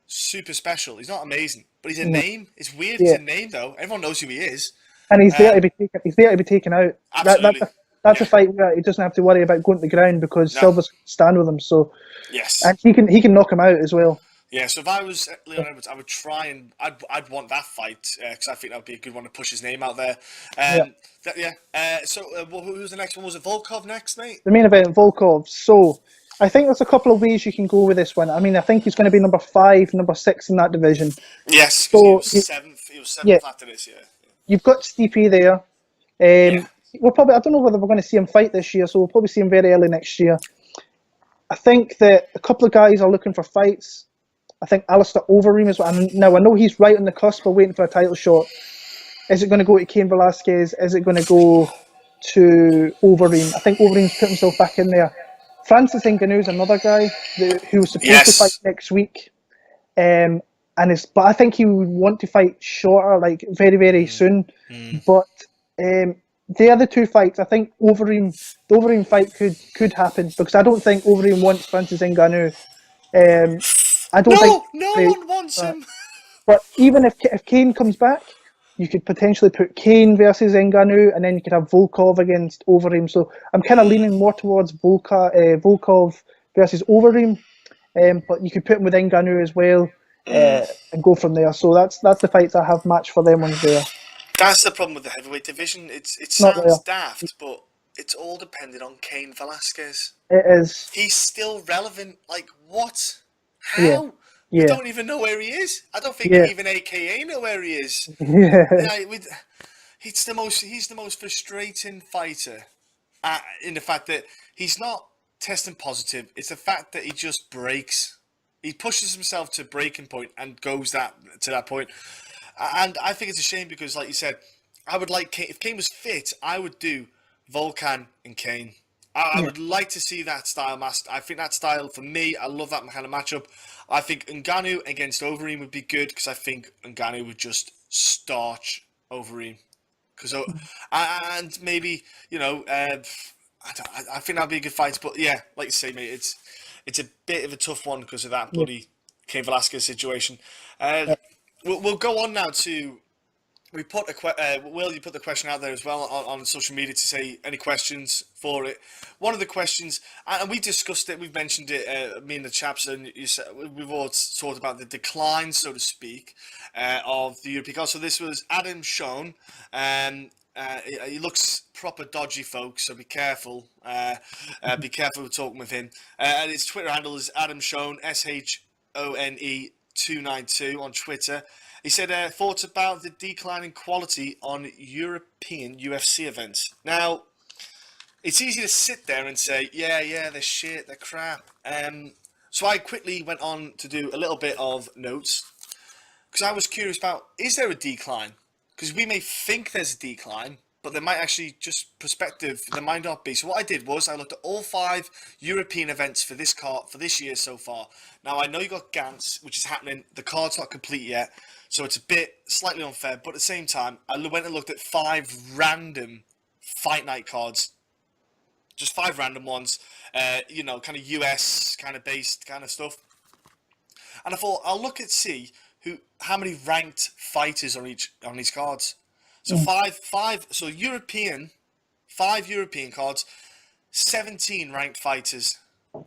[SPEAKER 1] super special. He's not amazing, but he's a name. It's weird. He's a name though. Everyone knows who he is,
[SPEAKER 2] and he's there to be taken. He's there to be taken out.
[SPEAKER 1] Absolutely.
[SPEAKER 2] That's a fight where he doesn't have to worry about going to the ground because Silva's stand with him. So and he can knock him out as well.
[SPEAKER 1] Yeah, so if I was Leon Edwards, I would try and I'd want that fight because I think that would be a good one to push his name out there. So who was the next one? Was it Volkov next, mate?
[SPEAKER 2] The main event, Volkov. So I think there's a couple of ways you can go with this one. I mean, I think he's going to be number 5, number 6 in that division.
[SPEAKER 1] Yes, so he was seventh. He was seventh after this year.
[SPEAKER 2] You've got Stipe there. We'll probably, I don't know whether we're going to see him fight this year, so we'll probably see him very early next year. I think that a couple of guys are looking for fights. I think Alistair Overeem is one. Now, I know he's right on the cusp of waiting for a title shot. Is it going to go to Cain Velasquez? Is it going to go to Overeem? I think Overeem's put himself back in there. Francis Ngannou is another guy who was supposed to fight next week. But I think he would want to fight shorter, like very, very soon. But the other two fights, I think the Overeem fight could happen because I don't think Overeem wants Francis Ngannou. I don't think
[SPEAKER 1] no one wants him.
[SPEAKER 2] But even if Cain comes back, you could potentially put Cain versus Ngannou, and then you could have Volkov against Overeem. So I'm kind of leaning more towards Volkov versus Overeem, but you could put him with Ngannou as well and go from there. So that's the fights I have matched for them ones there.
[SPEAKER 1] That's the problem with the heavyweight division. It sounds daft, but it's all dependent on Cain Velasquez.
[SPEAKER 2] It is.
[SPEAKER 1] He's still relevant. Like what? How? We don't even know where he is. I don't think even AKA know where he is. He's the most frustrating fighter in the fact that he's not testing positive. It's the fact that he just breaks. He pushes himself to breaking point and goes to that point. And I think it's a shame because, like you said, I would like Cain. If Cain was fit, I would do Volkan and Cain. I would like to see that style master. I think that style, for me, I love that kind of matchup. I think Ngannou against Overeem would be good because I think Ngannou would just starch Overeem. And maybe, I think that'd be a good fight. But yeah, like you say, mate, it's a bit of a tough one because of that bloody Cain Velasquez situation. We'll go on now to We put Will, you put the question out there as well on social media to say any questions for it. One of the questions, and we discussed it, we've mentioned it, me and the chaps, and we've all talked about the decline, so to speak, of the European card. So this was Adam Schoen, and he looks proper dodgy, folks, so be careful. Be careful with talking with him. And his Twitter handle is Adam Schoen, SHONE 292 on Twitter. He said thoughts about the declining quality on European UFC events. Now, it's easy to sit there and say, yeah, they're shit, they're crap. So I quickly went on to do a little bit of notes because I was curious about, is there a decline? Because we may think there's a decline, but there might actually, just perspective, there might not be. So what I did was I looked at all 5 European events for this year so far. Now I know you got Gantz, which is happening. The card's not complete yet, so it's a bit slightly unfair. But at the same time, I went and looked at 5 random fight night cards, just 5 random ones. Kind of US kind of based kind of stuff. And I thought I'll look at see how many ranked fighters on these cards. So so European, 5 European cards, 17 ranked fighters.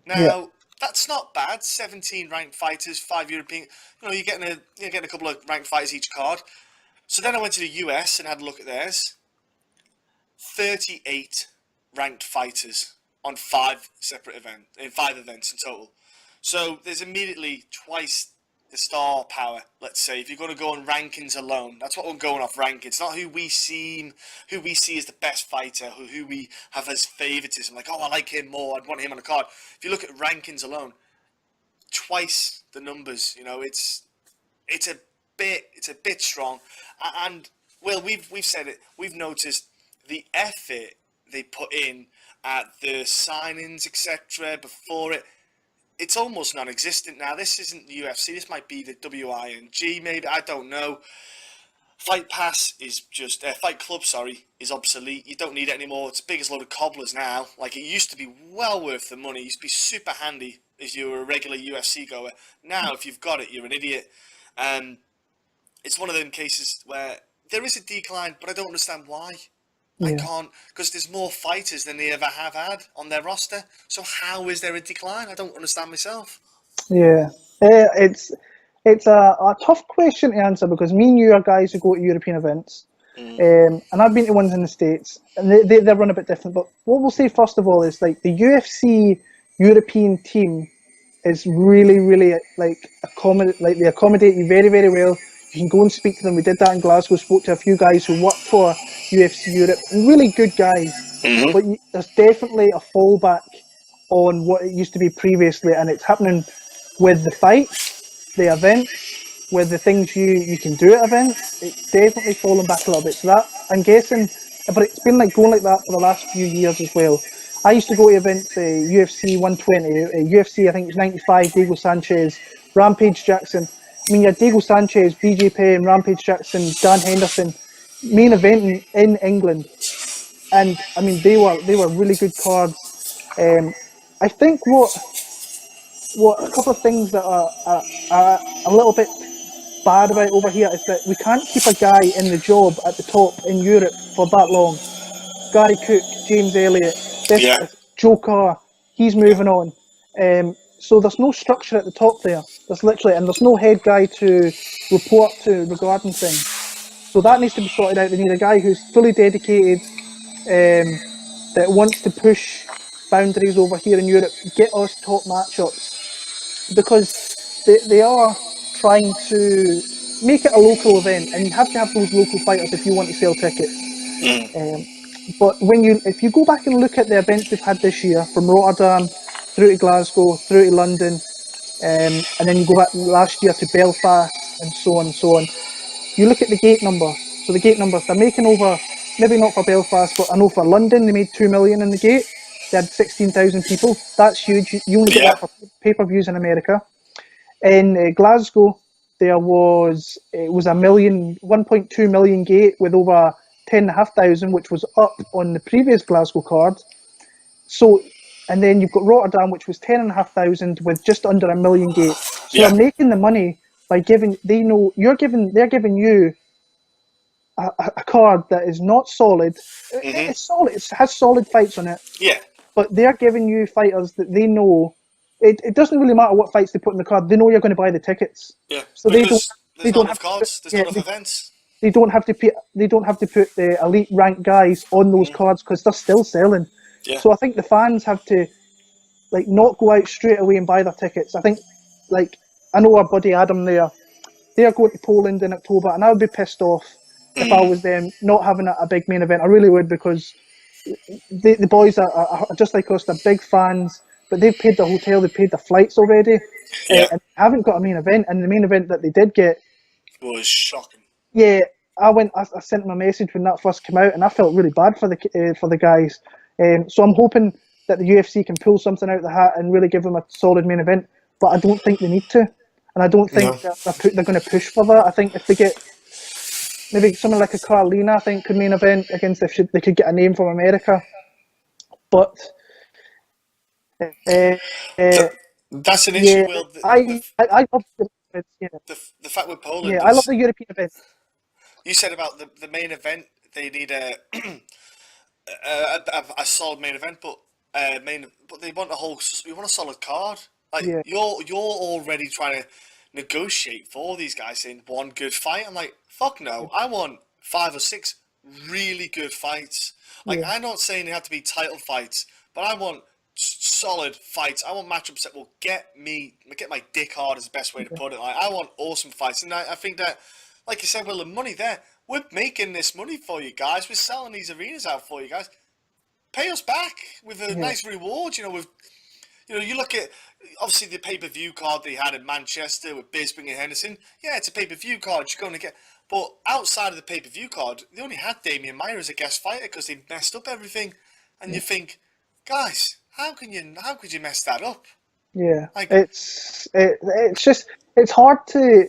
[SPEAKER 1] Now that's not bad. 17 ranked fighters, 5 European. You're getting a couple of ranked fighters each card. So then I went to the US and had a look at theirs. 38 ranked fighters on 5 separate events, in 5 events in total. So there's immediately twice the star power, let's say, if you're going to go on rankings alone. That's what we're going off, rankings, not who we see as the best fighter, who we have as favoritism, like, I like him more, I'd want him on a card. If you look at rankings alone, twice the numbers, it's a bit strong. And well, we've said it, we've noticed the effort they put in at the signings, etc. before it. It's almost non-existent now. This isn't the UFC. This might be the WING, maybe. I don't know. Fight Pass is just... Fight Club, is obsolete. You don't need it anymore. It's as big as a load of cobblers now. Like, it used to be well worth the money. It used to be super handy if you were a regular UFC goer. Now, if you've got it, you're an idiot. It's one of them cases where there is a decline, but I don't understand why. I can't, because there's more fighters than they ever have had on their roster. So how is there a decline? I don't understand myself.
[SPEAKER 2] Yeah, it's a tough question to answer because me and you are guys who go to European events, and I've been to ones in the States, and they run a bit different. But what we'll say first of all is, like, the UFC European team is really, really they accommodate you very, very well. You can go and speak to them. We did that in Glasgow, spoke to a few guys who work for UFC Europe, really good guys. But there's definitely a fallback on what it used to be previously, and it's happening with the fights, the events, with the things you can do at events. It's definitely fallen back a little bit. So that, I'm guessing, but it's been going like that for the last few years as well. I used to go to events, UFC 120, UFC, I think it's 95, Diego Sanchez, Rampage Jackson. I mean, you had Diego Sanchez, BJ Penn, Rampage Jackson, Dan Henderson, main event in England, and I mean they were really good cards. I think what a couple of things that are a little bit bad about over here is that we can't keep a guy in the job at the top in Europe for that long. Gary Cook, James Elliott, Joe Carr, he's moving on. So there's no structure at the top there. There's no head guy to report to regarding things. So that needs to be sorted out. They need a guy who's fully dedicated, that wants to push boundaries over here in Europe, get us top matchups, because they are trying to make it a local event, and you have to have those local fighters if you want to sell tickets. But if you go back and look at the events they've had this year, from Rotterdam through to Glasgow, through to London, and then you go back last year to Belfast, and so on, you look at the gate numbers. So the gate numbers, they're making over, maybe not for Belfast, but I know for London they made 2 million in the gate. They had 16,000 people. That's huge. You only get that for pay-per-views in America. In Glasgow, it was a 1.2 million gate with over 10,500, which was up on the previous Glasgow card. So, and then you've got Rotterdam, which was 10,500 with just under 1 million gate. So they're making the money by they're giving you a card that is not solid. It's solid. It has solid fights on it.
[SPEAKER 1] Yeah.
[SPEAKER 2] But they're giving you fighters that they know. It doesn't really matter what fights they put in the card. They know you're going to buy the tickets.
[SPEAKER 1] Yeah.
[SPEAKER 2] So
[SPEAKER 1] Because
[SPEAKER 2] they
[SPEAKER 1] there's not enough cards. There's not enough events.
[SPEAKER 2] They don't have to put the elite ranked guys on those cards because they're still selling.
[SPEAKER 1] Yeah.
[SPEAKER 2] So I think the fans have to not go out straight away and buy their tickets. I think I know our buddy Adam there. They're going to Poland in October, and I would be pissed off if I was them not having a big main event. I really would, because the boys are just like us. They're big fans, but they've paid the hotel, they've paid the flights already, and haven't got a main event. And the main event that they did get
[SPEAKER 1] was shocking.
[SPEAKER 2] Yeah, I sent them a message when that first came out, and I felt really bad for the guys. So I'm hoping that the UFC can pull something out of the hat and really give them a solid main event. But I don't think they need to, and I don't think they're going to push for that. I think if they get maybe someone like a Carlina, I think could main event against they could get a name from America. But
[SPEAKER 1] that's an issue. Will
[SPEAKER 2] I love
[SPEAKER 1] the fact with Poland.
[SPEAKER 2] Yeah, I love the European event.
[SPEAKER 1] You said about the main event, they need a solid main event, but they want you want a solid card. Like you're already trying to negotiate for these guys in one good fight. I'm like, fuck no, I want 5 or 6 really good fights. Like I'm not saying they have to be title fights, but I want solid fights. I want matchups that will get my dick hard is the best way to put it. Like I want awesome fights, and I think that, like you said, well, the money there, we're making this money for you guys. We're selling these arenas out for you guys. Pay us back with a nice reward. You look at obviously the pay-per-view card they had in Manchester with Bisping and Henderson. Yeah, it's a pay-per-view card. You're going to get, but outside of the pay-per-view card, they only had Damian Maia as a guest fighter because they messed up everything. And you think, guys, how could you mess that up?
[SPEAKER 2] Yeah, it's hard to.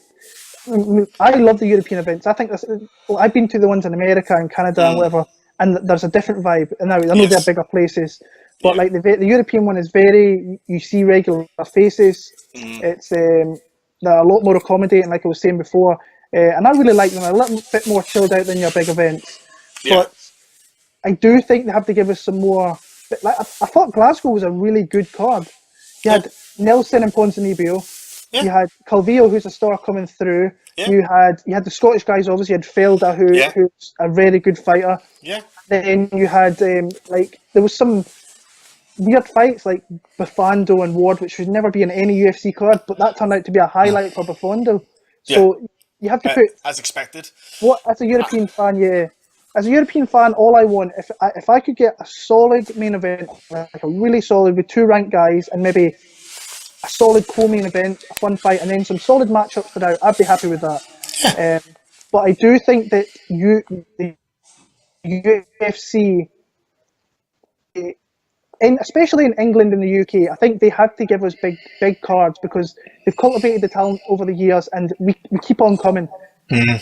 [SPEAKER 2] I love the European events. I think I've been to the ones in America and Canada and whatever, and there's a different vibe. And I know they're bigger places, but like the European one is you see regular faces. It's they're a lot more accommodating, like I was saying before, and I really like them. A little bit more chilled out than your big events, but I do think they have to give us some more. Like I thought Glasgow was a really good card. You had Nelson and Ponzinibbio. Yeah. You had Calvillo, who's a star coming through. Yeah. You had the Scottish guys, obviously. You had Felder, who's a very good fighter.
[SPEAKER 1] Yeah.
[SPEAKER 2] Then you had there was some weird fights like Bufando and Ward, which should never be in any UFC card, but that turned out to be a highlight for Bufando. So you have to put
[SPEAKER 1] as expected.
[SPEAKER 2] As a European fan, as a European fan, all I want, if I could get a solid main event, like a really solid with 2 ranked guys and maybe a solid co-main event, a fun fight, and then some solid matchups throughout, I'd be happy with that. But I do think that the UFC, especially in England and the UK, I think they have to give us big cards because they've cultivated the talent over the years and we keep on coming.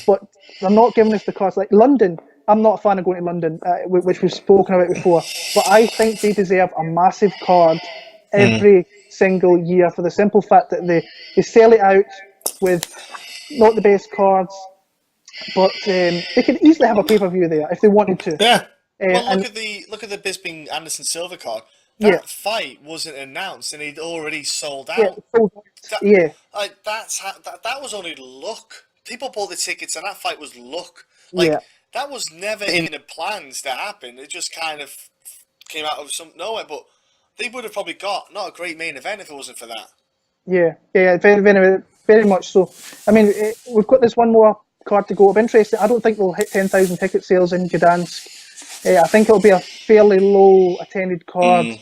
[SPEAKER 2] But they're not giving us the cards. Like London, I'm not a fan of going to London, which we've spoken about before, but I think they deserve a massive card every single year for the simple fact that they sell it out with not the best cards, but they could easily have a pay-per-view there if they wanted to.
[SPEAKER 1] Yeah. Well, look at the Bisping Anderson Silver card. That fight wasn't announced and he'd already sold out. That was only luck. People bought the tickets and that fight was luck. That was never in the plans to happen. It just kind of came out of nowhere. But they would have probably got not a great main event if it wasn't for that. Yeah,
[SPEAKER 2] very, very, very much so. I mean, we've got this one more card to go. I'm interested. I don't think we'll hit 10,000 ticket sales in Gdansk. I think it'll be a fairly low attended card.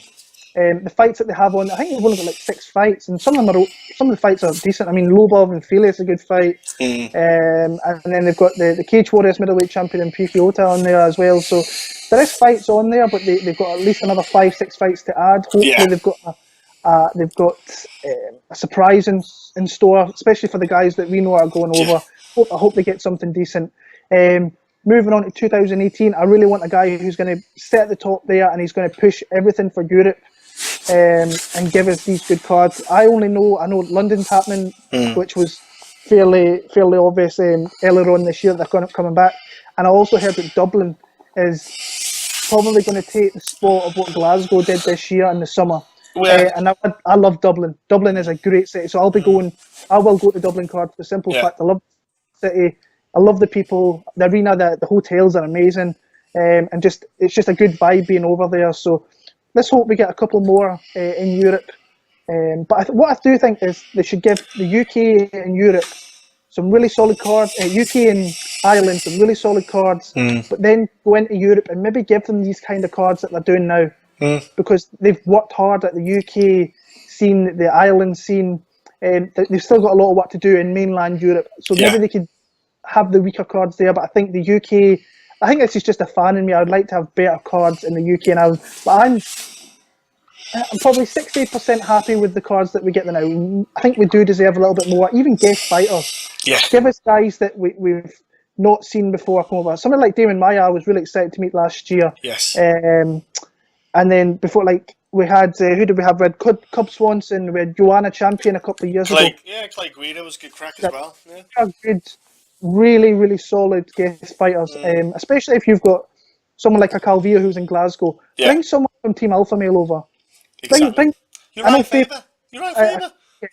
[SPEAKER 2] The fights that they have on, I think they've only got like 6 fights, and some of the fights are decent. I mean, Lobov and Fili is a good fight, and then they've got the Cage Warriors middleweight champion and Pifiota on there as well. So there is fights on there, but they've got at least another 5-6 fights to add. Hopefully, they've got a surprise in store, especially for the guys that we know are going over. I hope they get something decent. Moving on to 2018, I really want a guy who's going to sit at the top there and he's going to push everything for Europe. And give us these good cards. I know London's happening, which was fairly obvious earlier on this year that they're coming back. And I also heard that Dublin is probably going to take the spot of what Glasgow did this year in the summer.
[SPEAKER 1] Yeah.
[SPEAKER 2] And I love Dublin. Dublin is a great city, so I will go to Dublin card for the simple fact I love the city. I love the people, the arena, the hotels are amazing, and it's just a good vibe being over there. So let's hope we get a couple more in Europe. But what I do think is they should give the UK and Europe some really solid cards, UK and Ireland some really solid cards, but then go into Europe and maybe give them these kind of cards that they're doing now, because they've worked hard at the UK scene, the Ireland scene, and they've still got a lot of work to do in mainland Europe. So maybe they could have the weaker cards there, but I think the UK, I think this is just a fan in me. I would like to have better cards in the UK and Ireland, but I'm probably 60% happy with the cards that we get now. I think we do deserve a little bit more, even guest fighters.
[SPEAKER 1] Yeah.
[SPEAKER 2] Give us guys that we've not seen before come over. Something like Damon Maya, I was really excited to meet last year.
[SPEAKER 1] Yes.
[SPEAKER 2] And then before, like, we had, who did we have? We had Cub Swanson, we had Joanna Champion a couple of years ago.
[SPEAKER 1] Yeah, Clay Guida was good crack as well.
[SPEAKER 2] Yeah. Good, really, really solid guest fighters, especially if you've got someone like a Calvillo who's in Glasgow. Yeah. Bring someone from Team Alpha Male over.
[SPEAKER 1] Exactly. Uriah Faber.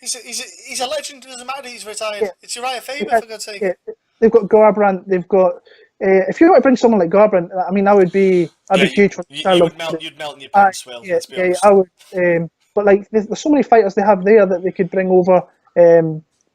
[SPEAKER 1] He's a legend. It doesn't matter he's retired. Yeah. It's Uriah Faber, for God's sake. Yeah.
[SPEAKER 2] They've got Garbrandt. They've got... if you want to bring someone like Garbrandt, I mean, that would be... I'd be huge.
[SPEAKER 1] You'd melt in your pants, Will. Let's be honest.
[SPEAKER 2] I would. But, like, there's so many fighters they have there that they could bring over.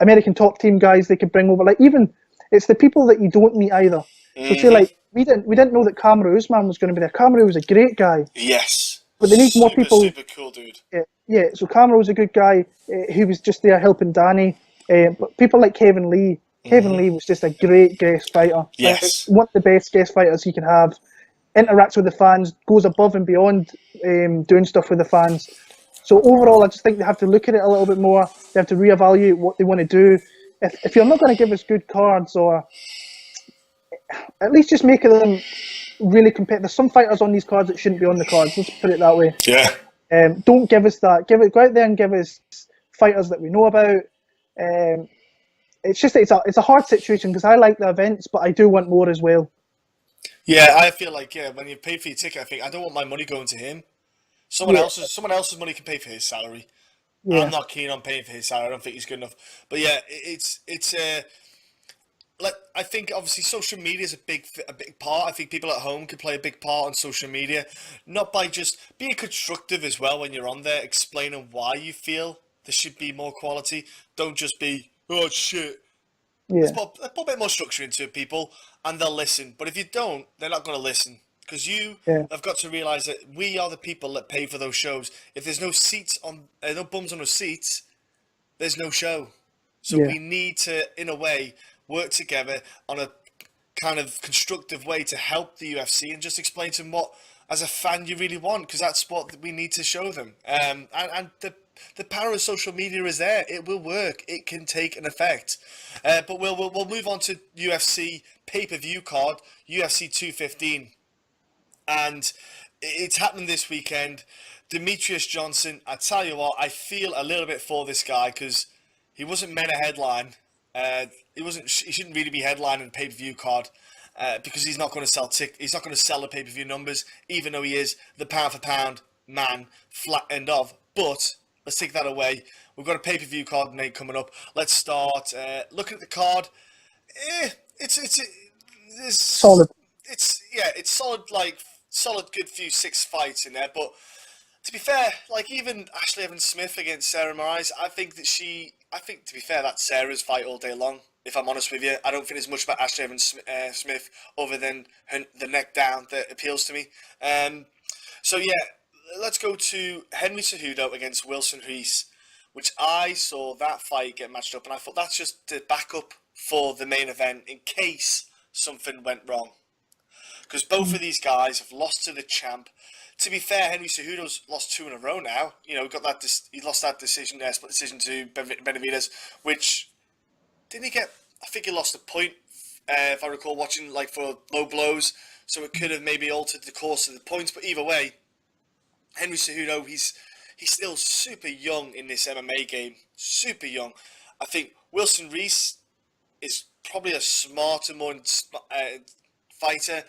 [SPEAKER 2] American top team guys they could bring over. Like, even... It's the people that you don't meet either. So, say, like, we didn't know that Kamaru Usman was going to be there. Kamaru was a great guy.
[SPEAKER 1] Yes.
[SPEAKER 2] But they need more people.
[SPEAKER 1] Super cool dude.
[SPEAKER 2] Yeah. So Kamaru was a good guy. He was just there helping Danny. But people like Kevin Lee. Kevin Lee was just a great guest fighter.
[SPEAKER 1] Yes.
[SPEAKER 2] One of the best guest fighters he can have. Interacts with the fans, goes above and beyond doing stuff with the fans. So overall, I just think they have to look at it a little bit more. They have to reevaluate what they want to do. If you're not going to give us good cards, or at least just make them really competitive. There's some fighters on these cards that shouldn't be on the cards. Let's put it that way.
[SPEAKER 1] Yeah.
[SPEAKER 2] Don't give us that. Go out there and give us fighters that we know about. It's just it's a hard situation because I like the events, but I do want more as well.
[SPEAKER 1] Yeah, I feel like when you pay for your ticket, I think I don't want my money going to him. Someone else's money can pay for his salary. Yeah. I'm not keen on paying for his salary. I don't think he's good enough. But yeah, it's like, I think obviously social media is a big part. I think people at home could play a big part on social media, not by just being constructive as well when you're on there, explaining why you feel there should be more quality. Don't just be, oh shit. Yeah. Let's put a bit more structure into it, people, and they'll listen. But if you don't, they're not going to listen. Because you have got to realise that we are the people that pay for those shows. If there's no seats no bums on the seats, there's no show. So we need to, in a way, work together on a kind of constructive way to help the UFC and just explain to them what, as a fan, you really want, because that's what we need to show them. And the power of social media is there. It will work. It can take an effect. But we'll move on to UFC pay-per-view card, UFC 215. And it's happening this weekend. Demetrius Johnson, I tell you what, I feel a little bit for this guy because he wasn't meant a headline. He shouldn't really be headlining pay-per-view card because he's not going to sell he's not going to sell the pay-per-view numbers, even though he is the pound for pound man, flat end of. But let's take that away. We've got a pay-per-view card night coming up. Let's start looking at the card. It's
[SPEAKER 2] solid.
[SPEAKER 1] It's solid. Like solid, good few 6 fights in there. But to be fair, like even Ashley Evans-Smith against Sarah Moraes, I think to be fair, that's Sarah's fight all day long. If I'm honest with you, I don't think there's much about Ashley Evans-Smith other than the neck down that appeals to me. So yeah, let's go to Henry Cejudo against Wilson Reis, which I saw that fight get matched up, and I thought that's just the backup for the main event in case something went wrong. Because both of these guys have lost to the champ. To be fair, Henry Cejudo's lost 2 in a row now. You know, he lost that decision, split decision to Benavidez, which didn't he get? I think he lost a point, if I recall, watching like for low blows. So it could have maybe altered the course of the points. But either way, Henry Cejudo, he's still super young in this MMA game. Super young. I think Wilson Reis, is probably a smarter, more fighter.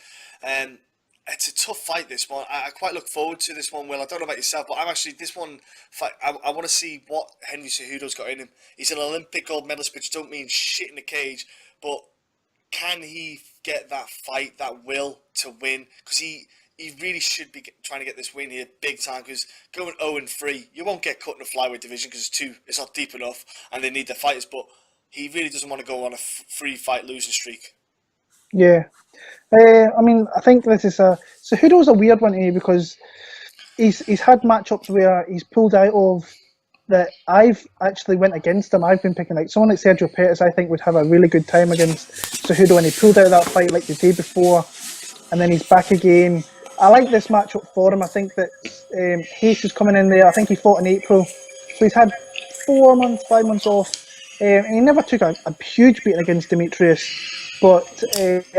[SPEAKER 1] It's a tough fight, this one. I quite look forward to this one, Will. I don't know about yourself, but I'm actually, this one, fight, I want to see what Henry Cejudo's got in him. He's an Olympic gold medalist, which don't mean shit in the cage, but can he get that fight, that will to win? Because he really should be trying to get this win here big time, because going 0-3, you won't get cut in the flyweight division because it's not deep enough and they need the fighters, but he really doesn't want to go on a free fight losing streak.
[SPEAKER 2] Yeah. I mean, I think this is Cejudo's a weird one to me because he's had matchups where he's pulled out of that I've actually went against him. I've been picking like someone like Sergio Pettis. I think would have a really good time against Cejudo, and he pulled out of that fight like the day before, and then he's back again. I like this matchup for him. I think that Hayes is coming in there. I think he fought in April, so he's had 5 months off, and he never took a huge beating against Demetrius. But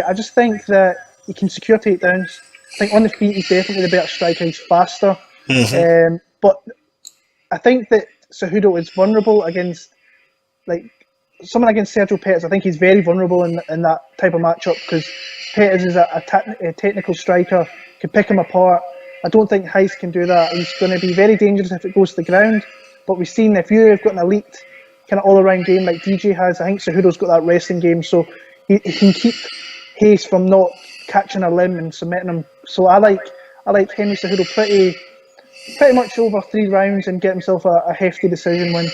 [SPEAKER 2] I just think that he can secure takedowns. I think on the feet he's definitely the better striker. He's faster. Mm-hmm. But I think that Cejudo is vulnerable against, like, someone against Sergio Pettis. I think he's very vulnerable in that type of matchup because Pettis is a technical striker, can pick him apart. I don't think Heist can do that. He's going to be very dangerous if it goes to the ground. But we've seen if you've got an elite kind of all-around game like DJ has, I think Cejudo's got that wrestling game. So he can keep Hayes from not catching a limb and submitting him. So I like Henry Cejudo pretty much over 3 rounds and get himself a hefty decision win.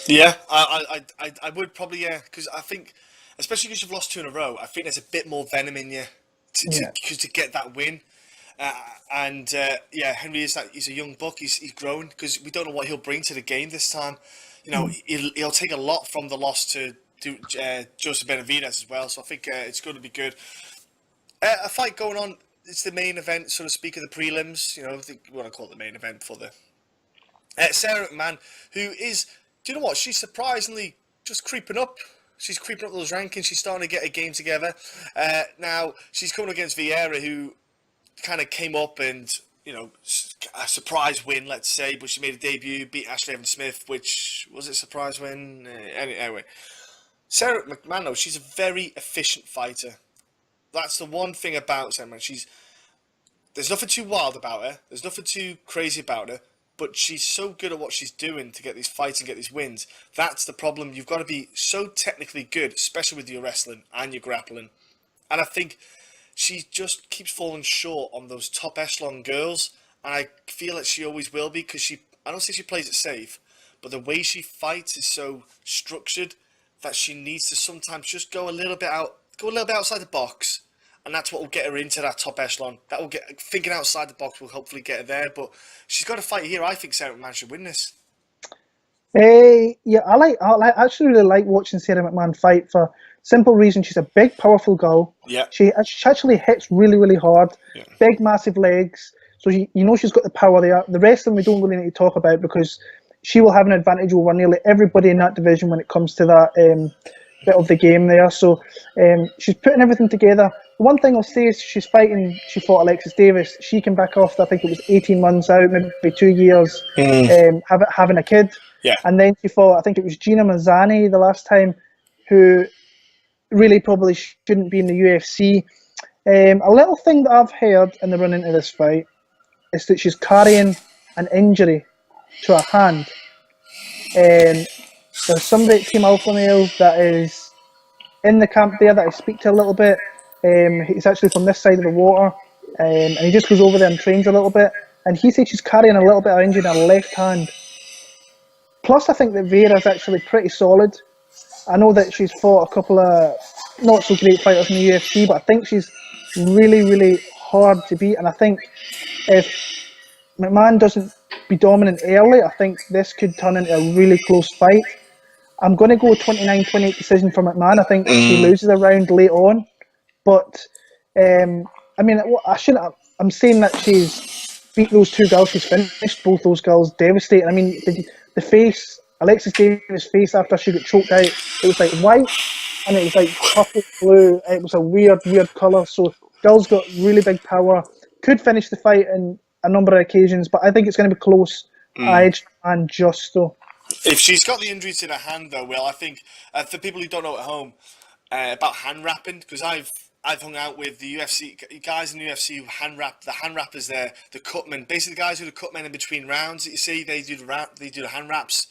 [SPEAKER 1] Yeah, I would probably, because I think, especially because you've lost 2 in a row, I think there's a bit more venom in you to get that win. Henry he's a young buck. He's grown because we don't know what he'll bring to the game this time. You know, he'll take a lot from the loss to Joseph Benavidez as well. So I think it's going to be good. A fight going on. It's the main event, so to speak, of the prelims. You know, I think we want to call it the main event for the Sarah McMahon, who is. Do you know what? She's surprisingly just creeping up. She's creeping up those rankings. She's starting to get a game together. Now she's coming against Vieira, who kind of came up and, you know, a surprise win, let's say, but she made a debut, beat Ashley Evans-Smith, which was a surprise win. Anyway, Sarah McMahon, though, she's a very efficient fighter. That's the one thing about Sarah McMahon. There's nothing too wild about her. There's nothing too crazy about her. But she's so good at what she's doing to get these fights and get these wins. That's the problem. You've got to be so technically good, especially with your wrestling and your grappling. And I think she just keeps falling short on those top echelon girls. And I feel that she always will be because I don't think she plays it safe. But the way she fights is so structured that she needs to sometimes just go a little bit outside the box. And that's what will get her into that top echelon. That will thinking outside the box will hopefully get her there. But she's got to fight here. I think Sarah McMahon should win this.
[SPEAKER 2] Yeah, I actually really like watching Sarah McMahon fight for simple reason. She's a big, powerful girl.
[SPEAKER 1] Yeah.
[SPEAKER 2] She actually hits really, really hard. Yeah. Big, massive legs. So she's got the power there. The rest of them we don't really need to talk about because she will have an advantage over nearly everybody in that division when it comes to that bit of the game there. So she's putting everything together. The one thing I'll say is she fought Alexis Davis. She came back off, I think it was 18 months out, maybe 2 years, having a kid.
[SPEAKER 1] Yeah.
[SPEAKER 2] And then she fought, I think it was Gina Mazzani the last time, who really probably shouldn't be in the UFC. A little thing that I've heard in the run into this fight is that she's carrying an injury to her hand. There's somebody at Team Alpha Male that is in the camp there that I speak to a little bit. He's actually from this side of the water, and he just goes over there and trains a little bit. And he said she's carrying a little bit of injury in her left hand. Plus, I think that Vieira's actually pretty solid. I know that she's fought a couple of not so great fighters in the UFC, but I think she's really, really hard to beat. And I think if McMahon doesn't be dominant early, I think this could turn into a really close fight. I'm going to go 29-28 decision for McMahon. I think she loses a round late on. But, I mean, I'm saying that she's beat those 2 girls. She's finished both those girls devastating. I mean, the face, Alexis Davis' face after she got choked out, it was like white and it was like purple blue. It was a weird colour. So girls got really big power. Could finish the fight in a number of occasions, but I think it's going to be close. I edged and just though.
[SPEAKER 1] If she's got the injury to the hand, though, Will, I think for people who don't know at home about hand wrapping, because I've hung out with the UFC guys in the UFC who hand wrap. The hand wrappers there, the cutmen, basically the guys who are the cutmen in between rounds that you see. They do the hand wraps.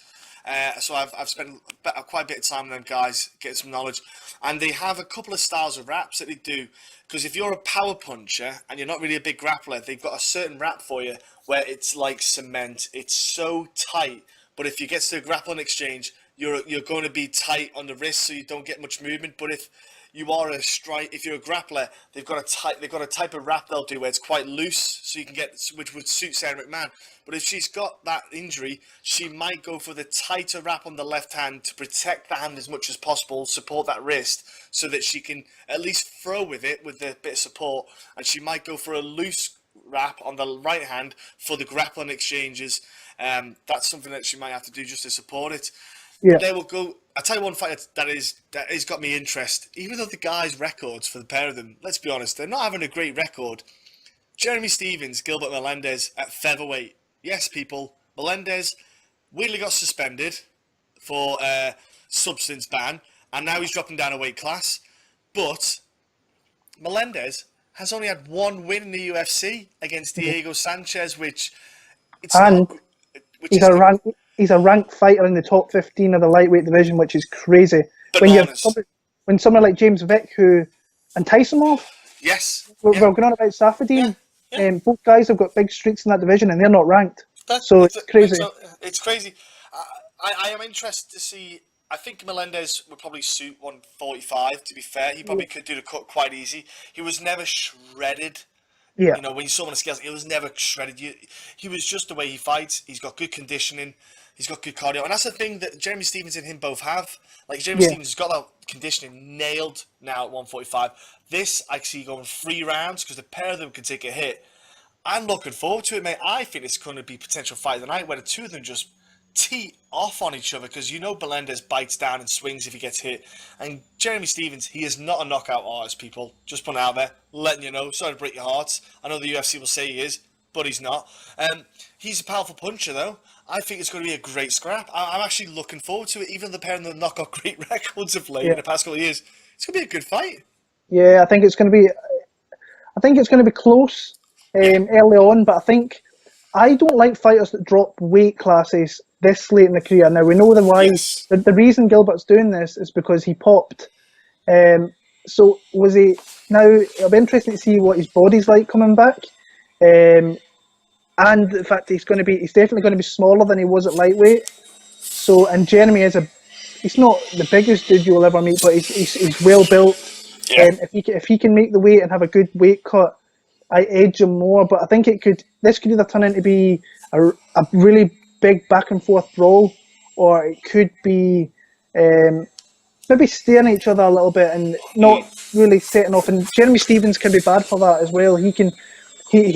[SPEAKER 1] So I've spent quite a bit of time with them guys, getting some knowledge, and they have a couple of styles of wraps that they do. Because if you're a power puncher and you're not really a big grappler, they've got a certain wrap for you where it's like cement. It's so tight, but if you get to a grappling exchange, you're going to be tight on the wrist, so you don't get much movement. But if you're a grappler, they've got a type of wrap they'll do where it's quite loose, so you can get, which would suit Sarah McMahon. But if she's got that injury, she might go for the tighter wrap on the left hand to protect the hand as much as possible, support that wrist, so that she can at least throw with it with a bit of support. And she might go for a loose wrap on the right hand for the grappling exchanges. That's something that she might have to do just to support it. Yeah. But they will go. I'll tell you one fight that has got me interest. Even though the guys' records for the pair of them, let's be honest, they're not having a great record. Jeremy Stephens, Gilbert Melendez at featherweight. Yes, people. Melendez weirdly got suspended for a substance ban, and now he's dropping down a weight class. But Melendez has only had one win in the UFC against Diego Sanchez, which it's not.
[SPEAKER 2] He's a ranked fighter in the top 15 of the lightweight division, which is crazy. When someone like James Vick, and Tysonov,
[SPEAKER 1] yes,
[SPEAKER 2] we're going on about Safadine. Yeah. Both guys have got big streaks in that division, and they're not ranked. It's crazy.
[SPEAKER 1] It's crazy. I am interested to see. I think Melendez would probably suit 145. To be fair, he probably could do the cut quite easy. He was never shredded.
[SPEAKER 2] Yeah.
[SPEAKER 1] You know, when you saw him on the scales, he was never shredded. He was just the way he fights. He's got good conditioning. He's got good cardio. And that's the thing that Jeremy Stephens and him both have. Like, Jeremy Stephens has got that conditioning nailed now at 145. This, I see going 3 rounds because the pair of them can take a hit. I'm looking forward to it, mate. I think it's going to be potential fight of the night where the two of them just tee off on each other because Melendez bites down and swings if he gets hit. And Jeremy Stephens, he is not a knockout artist, people. Just putting it out there, letting you know. Sorry to break your hearts. I know the UFC will say he is, but he's not. He's a powerful puncher, though. I think it's going to be a great scrap. I'm actually looking forward to it, even though the pair of them knock out great records of late in the past couple of years. It's going to be a good fight.
[SPEAKER 2] Yeah, I think it's going to be close early on, but I don't like fighters that drop weight classes this late in the career. Now, we know the why. Yes. The reason Gilbert's doing this is because he popped. So was he... Now, it'll be interesting to see what his body's like coming back. And the fact he's definitely going to be smaller than he was at lightweight. So, and Jeremy he's not the biggest dude you'll ever meet, but he's well built. Yeah. If he can make the weight and have a good weight cut, I edge him more. But I think this could either turn into be a really big back and forth brawl, or it could be maybe staring at each other a little bit and not really setting off. And Jeremy Stephens can be bad for that as well. He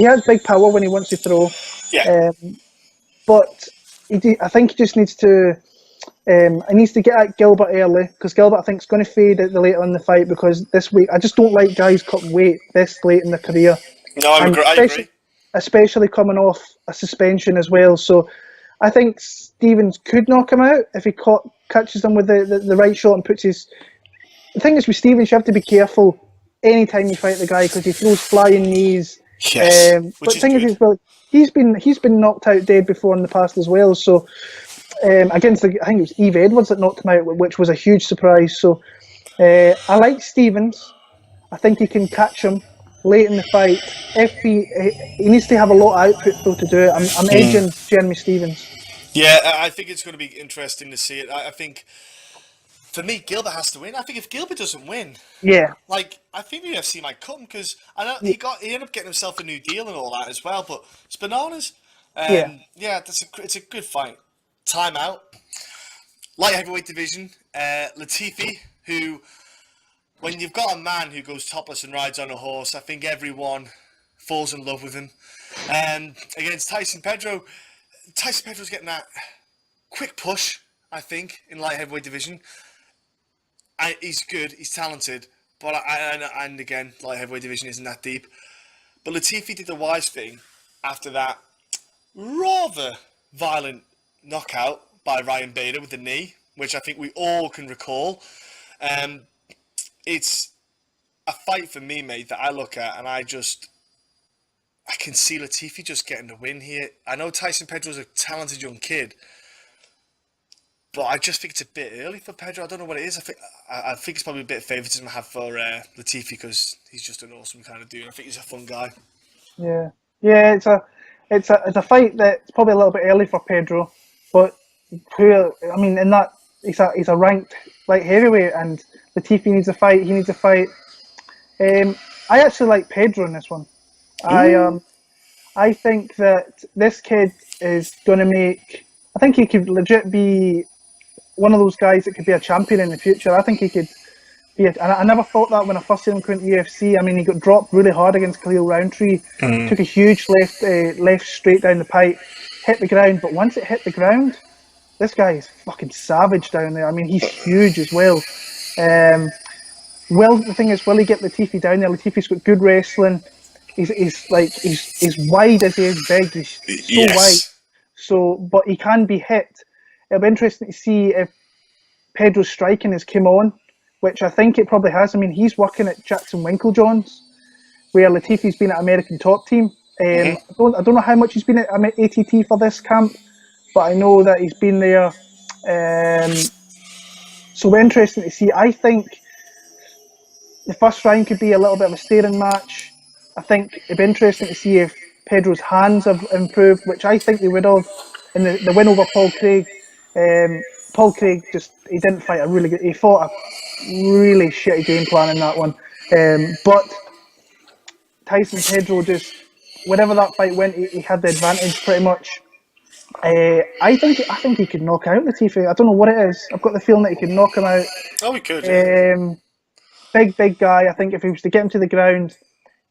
[SPEAKER 2] has big power when he wants to throw. Yeah. But I think he just needs to get at Gilbert early, because Gilbert, I think, is going to fade at the later in the fight, because this week I just don't like guys cutting weight this late in the career.
[SPEAKER 1] No, I agree.
[SPEAKER 2] Especially coming off a suspension as well. So I think Stephens could knock him out if he catches him with the right shot and puts his... The thing is with Stephens, you have to be careful anytime you fight the guy, because he throws flying knees.
[SPEAKER 1] Yes,
[SPEAKER 2] but the thing is, he's been knocked out dead before in the past as well. So against I think it was Eve Edwards that knocked him out, which was a huge surprise. So I like Stephens. I think he can catch him late in the fight. If he needs to have a lot of output though to do it. I'm edging Jeremy Stephens.
[SPEAKER 1] Yeah, I think it's going to be interesting to see it. I think, for me, Gilbert has to win. I think if Gilbert doesn't win, I think the UFC might cut him, because I know he ended up getting himself a new deal and all that as well. But it's bananas. It's a good fight. Timeout. Light heavyweight division. Latifi, who, when you've got a man who goes topless and rides on a horse, I think everyone falls in love with him. Against Tyson Pedro. Tyson Pedro's getting that quick push, I think, in light heavyweight division. He's good, he's talented, but and again, light heavyweight division isn't that deep. But Latifi did the wise thing after that rather violent knockout by Ryan Bader with the knee, which I think we all can recall. It's a fight for me, mate, that I look at and I can see Latifi just getting the win here. I know Tyson Pedro's a talented young kid, but I just think it's a bit early for Pedro. I don't know what it is. I think it's probably a bit of favouritism I have for Latifi because he's just an awesome kind of dude. I think he's a fun guy.
[SPEAKER 2] Yeah, it's a fight that's probably a little bit early for Pedro, but in that he's a ranked light heavyweight, and Latifi needs a fight. He needs a fight. I actually like Pedro in this one. I think that this kid is going to make. I think he could legit be one of those guys that could be a champion in the future. I think he could be. And I never thought that when I first seen him come into UFC. I mean, he got dropped really hard against Khalil Roundtree. Took a huge left straight down the pipe, hit the ground. But once it hit the ground, this guy is fucking savage down there. I mean, he's huge as well. The thing is, will he get Latifi down there? Latifi's got good wrestling. He's wide as he is big. He's so wide. So, but he can be hit. It'll be interesting to see if Pedro's striking has come on, which I think it probably has. I mean, he's working at Jackson Winklejohn's, where Latifi's been at American Top Team. I don't know how much he's been at ATT for this camp, but I know that he's been there. So we're interesting to see. I think the first round could be a little bit of a staring match. I think it'd be interesting to see if Pedro's hands have improved, which I think they would have in the win over Paul Craig. Paul Craig he didn't fight a really good. He fought a really shitty game plan in that one. But Tyson Pedro whenever that fight went, he had the advantage pretty much. I think he could knock out Latifi. I don't know what it is. I've got the feeling that he could knock him out.
[SPEAKER 1] Oh, he could. Yeah.
[SPEAKER 2] Big guy. I think if he was to get him to the ground,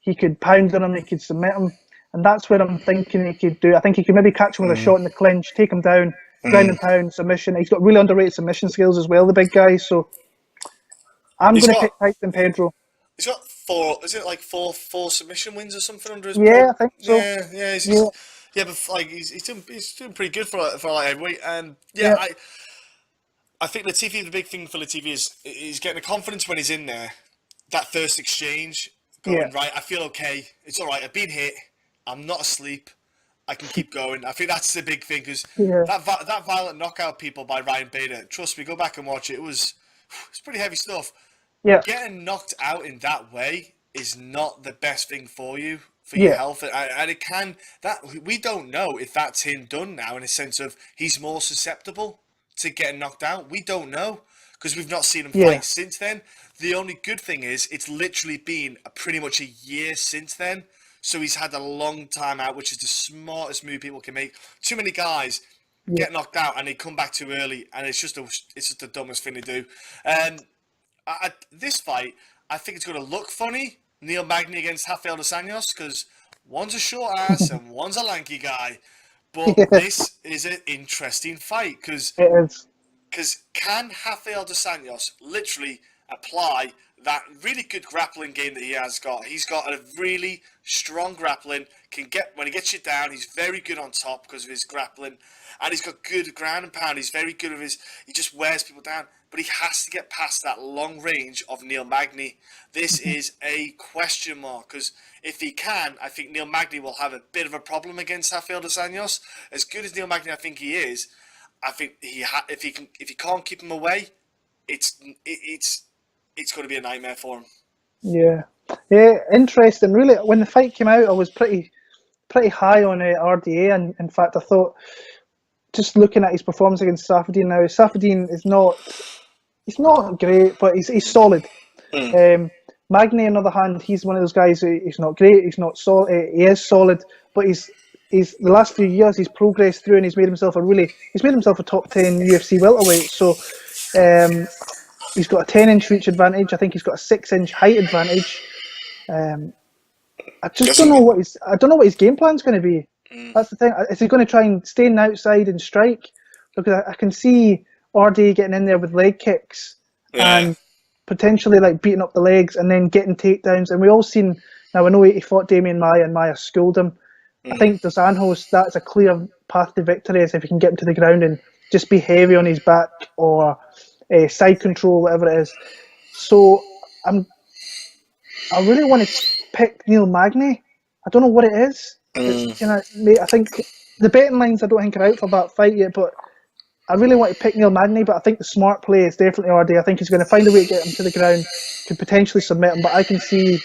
[SPEAKER 2] he could pound on him. He could submit him, and that's what I'm thinking he could do. I think he could maybe catch him with a shot in the clinch, take him down, ground and pound submission. He's got really underrated submission skills as well, the big guy. So I'm going to pick Tyson Pedro.
[SPEAKER 1] He's got four submission wins or something under his
[SPEAKER 2] belt? I think so.
[SPEAKER 1] Yeah, but he's doing pretty good for a light heavyweight. And I think Latifi, the big thing for Latifi is he's getting the confidence when he's in there. That first exchange going right. I feel okay. It's all right. I've been hit. I'm not asleep. I can keep going. I think that's the big thing because that violent knockout people by Ryan Bader. Trust me, go back and watch it. It's pretty heavy stuff.
[SPEAKER 2] Yeah.
[SPEAKER 1] Getting knocked out in that way is not the best thing for you, for your health. And it can, we don't know if that's him done now in a sense of he's more susceptible to getting knocked out. We don't know because we've not seen him fight since then. The only good thing is it's literally been pretty much a year since then. So he's had a long time out, which is the smartest move people can make. Too many guys get knocked out and they come back too early, and it's just the dumbest thing to do. This fight, I think it's going to look funny. Neil Magny against Rafael dos Anjos, because one's a short ass and one's a lanky guy. But this is an interesting fight because can Rafael dos Anjos literally apply that really good grappling game that he has got? He's got a really strong grappling. When he gets you down, he's very good on top because of his grappling, and he's got good ground and pound. He's very good with he just wears people down. But he has to get past that long range of Neil Magny. This is a question mark because if he can, I think Neil Magny will have a bit of a problem against Rafael dos Anjos. As good as Neil Magny, I think he is. I think if he can't keep him away, it's going to be a nightmare for him.
[SPEAKER 2] Yeah, interesting. Really, when the fight came out, I was pretty high on RDA, and in fact, I thought just looking at his performance against Safadine now, Safadine is not. He's not great, but he's solid. Magny, on the other hand, he's one of those guys. He's not great. He's not solid. He is solid, but he's the last few years he's progressed through and he's made himself a top 10 UFC welterweight. So he's got a 10-inch reach advantage. I think he's got a 6-inch height advantage. I don't know what his game plan's going to be. That's the thing. Is he going to try and stay on the outside and strike? Because I can see RD getting in there with leg kicks and potentially beating up the legs and then getting takedowns. And we all seen, now I know he fought Damian Maia and Maia schooled him. I think Dos Anjos, that's a clear path to victory is if he can get him to the ground and just be heavy on his back or side control, whatever it is. So I really want to pick Neil Magny. I don't know what it is. It's I think the betting lines I don't think are out for that fight yet, but I really want to pick Neil Magny. But I think the smart play is definitely RD. I think he's going to find a way to get him to the ground, could potentially submit him. But I can see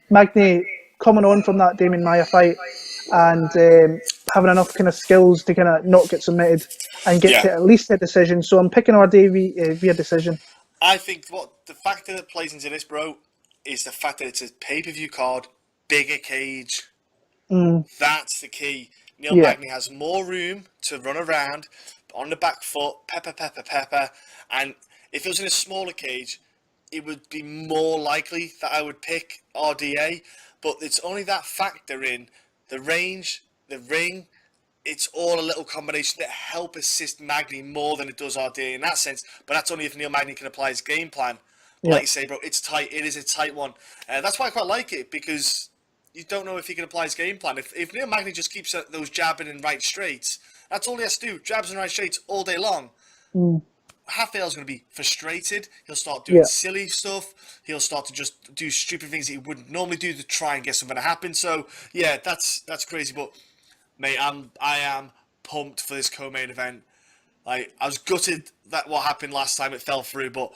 [SPEAKER 2] Magny coming on from that Damien Maia fight and having enough kind of skills to kind of not get submitted and get to at least a decision. So I'm picking RD via decision.
[SPEAKER 1] I think the factor that plays into this, bro, is the fact that it's a pay-per-view card, bigger cage. That's the key. Neil Magny has more room to run around on the back foot, pepper. And if it was in a smaller cage, it would be more likely that I would pick RDA. But it's only that factor in the range, the ring. It's all a little combination that help assist Magny more than it does RDA in that sense. But that's only if Neil Magny can apply his game plan. Like you say, bro, it's tight. It is a tight one. That's why I quite like it, because you don't know if he can apply his game plan. If Neil Magny just keeps those jabbing and right straights, that's all he has to do. Jabs and right straights all day long. Halfdale's going to be frustrated. He'll start doing silly stuff. He'll start to just do stupid things that he wouldn't normally do to try and get something to happen. So, yeah, that's crazy. But, mate, I am pumped for this co-main event. I was gutted that what happened last time it fell through, but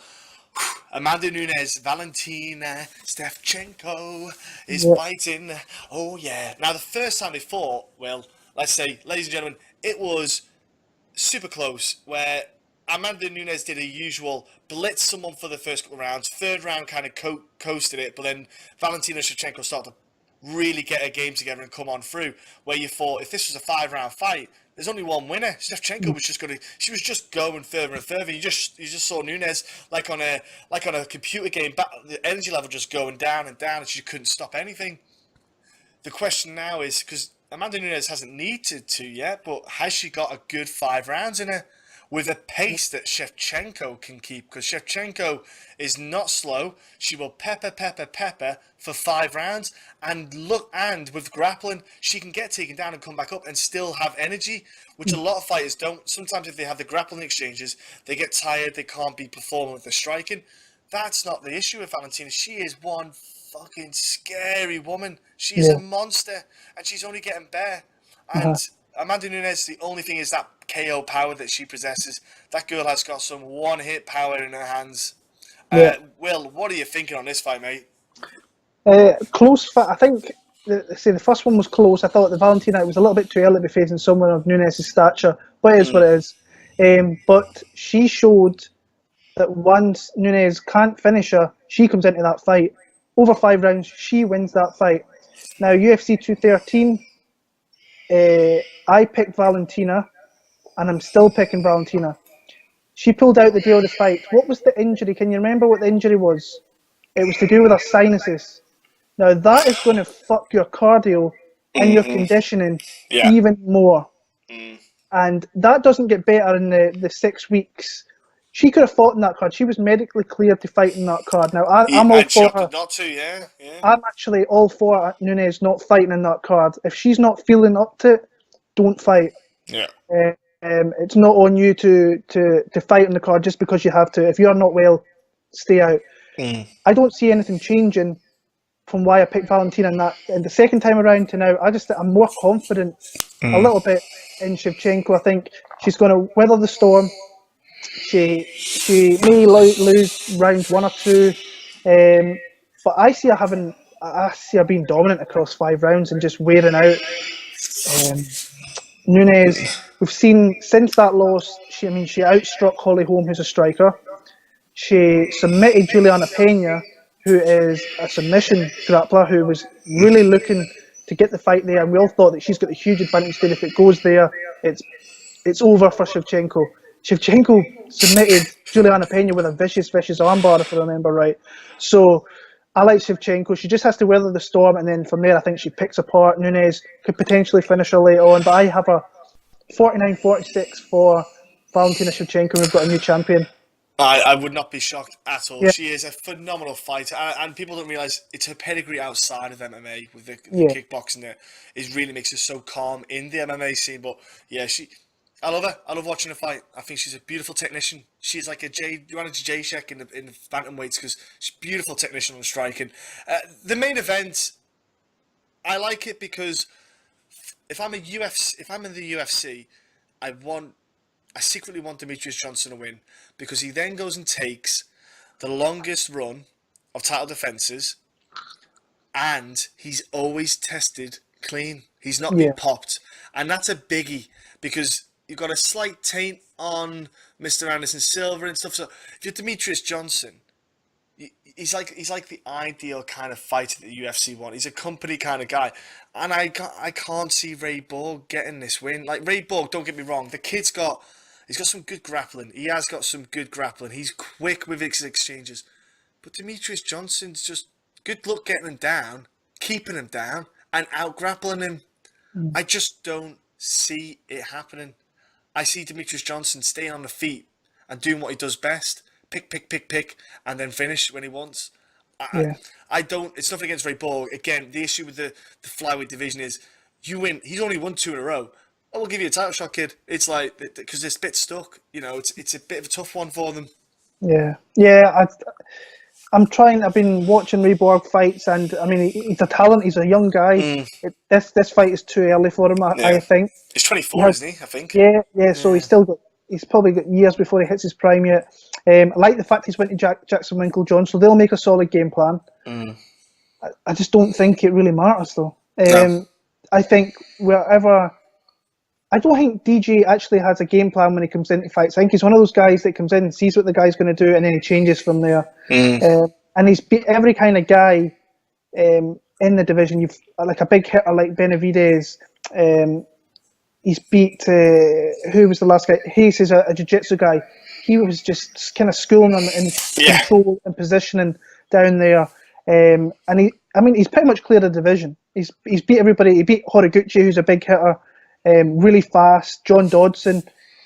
[SPEAKER 1] Amanda Nunes, Valentina Shevchenko is fighting. Oh, yeah. Now, the first time they fought, well, let's say, ladies and gentlemen, it was super close, where Amanda Nunes did a usual blitz someone for the first couple of rounds. Third round kind of coasted it, but then Valentina Shevchenko started to really get her game together and come on through, where you thought if this was a 5-round fight, there's only one winner. Shevchenko was just going further and further. You just saw Nunes like on a computer game, the energy level just going down and down, and she couldn't stop anything. The question now is, because Amanda Nunes hasn't needed to yet, but has she got a good 5 rounds in her with a pace that Shevchenko can keep? Because Shevchenko is not slow. She will pepper for 5 rounds, and with grappling, she can get taken down and come back up and still have energy, which a lot of fighters don't. Sometimes if they have the grappling exchanges, they get tired, they can't be performing with the striking. That's not the issue with Valentina. She is one fucking scary woman. She is a monster, and she's only getting better. And Amanda Nunes, the only thing is that KO power that she possesses. That girl has got some one-hit power in her hands. Will, what are you thinking on this fight, mate?
[SPEAKER 2] Close fight. I think the first one was close. I thought the Valentina, it was a little bit too early to be facing someone of Nunes' stature, but it is what it is. But she showed that once Nunes can't finish her, she comes into that fight. Over 5 rounds, she wins that fight. Now, UFC 213, I picked Valentina, and I'm still picking Valentina. She pulled out the day of the fight. What was the injury? Can you remember what the injury was? It was to do with her sinuses. Now, that is going to fuck your cardio and your conditioning even more. And that doesn't get better in the 6 weeks. She could have fought in that card. She was medically cleared to fight in that card. Now, I'm all for her.
[SPEAKER 1] Not to, yeah.
[SPEAKER 2] I'm actually all for Nunes not fighting in that card. If she's not feeling up to it, don't fight.
[SPEAKER 1] Yeah.
[SPEAKER 2] It's not on you to fight in the card just because you have to. If you're not well, stay out. I don't see anything changing from why I picked Valentina in that. And the second time around to now, I'm more confident a little bit in Shevchenko. I think she's going to weather the storm. She may lose rounds 1 or 2, but I see her being dominant across 5 rounds and just wearing out. Nunes, we've seen since that loss, she outstruck Holly Holm, who's a striker. She submitted Juliana Pena, who is a submission grappler, who was really looking to get the fight there, and we all thought that she's got a huge advantage there. If it goes there, it's over for Shevchenko. Shevchenko submitted Juliana Pena with a vicious armbar, if I remember right. So I like Shevchenko. She just has to weather the storm, and then from there, I think she picks apart. Nunes could potentially finish her later on, but I have a 49-46 for Valentina Shevchenko. We've got a new champion.
[SPEAKER 1] I would not be shocked at all.
[SPEAKER 2] Yeah.
[SPEAKER 1] She is a phenomenal fighter, and people don't realise it's her pedigree outside of MMA with the kickboxing there. It really makes her so calm in the MMA scene. But yeah, I love her. I love watching her fight. I think she's a beautiful technician. She's like a Joanna Jacek in the bantamweights because she's a beautiful technician on striking. The main event, I like it because if I'm in the UFC, I secretly want Demetrius Johnson to win because he then goes and takes the longest run of title defenses, and he's always tested clean. He's not been popped, and that's a biggie because you've got a slight taint on Mr. Anderson Silva and stuff. So if you're Demetrius Johnson, he's like the ideal kind of fighter that the UFC want. He's a company kind of guy, and I can't see Ray Borg getting this win. Like Ray Borg, don't get me wrong, he's got some good grappling. He has got some good grappling. He's quick with his exchanges, but Demetrius Johnson's just good luck getting him down, keeping him down, and out grappling him. I just don't see it happening. I see Demetrius Johnson staying on the feet and doing what he does best. Pick, and then finish when he wants. I don't. It's nothing against Ray Borg. Again, the issue with the flyweight division is you win. He's only won 2 in a row. Oh, we'll give you a title shot, kid. It's like because it's a bit stuck. You know, it's a bit of a tough one for them.
[SPEAKER 2] Yeah. I'm trying. I've been watching Ray Borg fights, and I mean, he's a talent. He's a young guy. This fight is too early for him. I think
[SPEAKER 1] he's 24, isn't he? I think.
[SPEAKER 2] Yeah. So he's probably got years before he hits his prime yet. I like the fact he's went to Jackson Winklejohn, so they'll make a solid game plan. I just don't think it really matters, though.
[SPEAKER 1] No.
[SPEAKER 2] I think I don't think DJ actually has a game plan when he comes into fights. I think he's one of those guys that comes in, sees what the guy's going to do, and then he changes from there. And he's beat every kind of guy in the division. You've like a big hitter like Benavidez. He's beat who was the last guy? Hayes is a jiu-jitsu guy. He was just kind of schooling him in control and positioning down there. And he's pretty much cleared the division. He's beat everybody. He beat Horiguchi, who's a big hitter, really fast. John Dodson,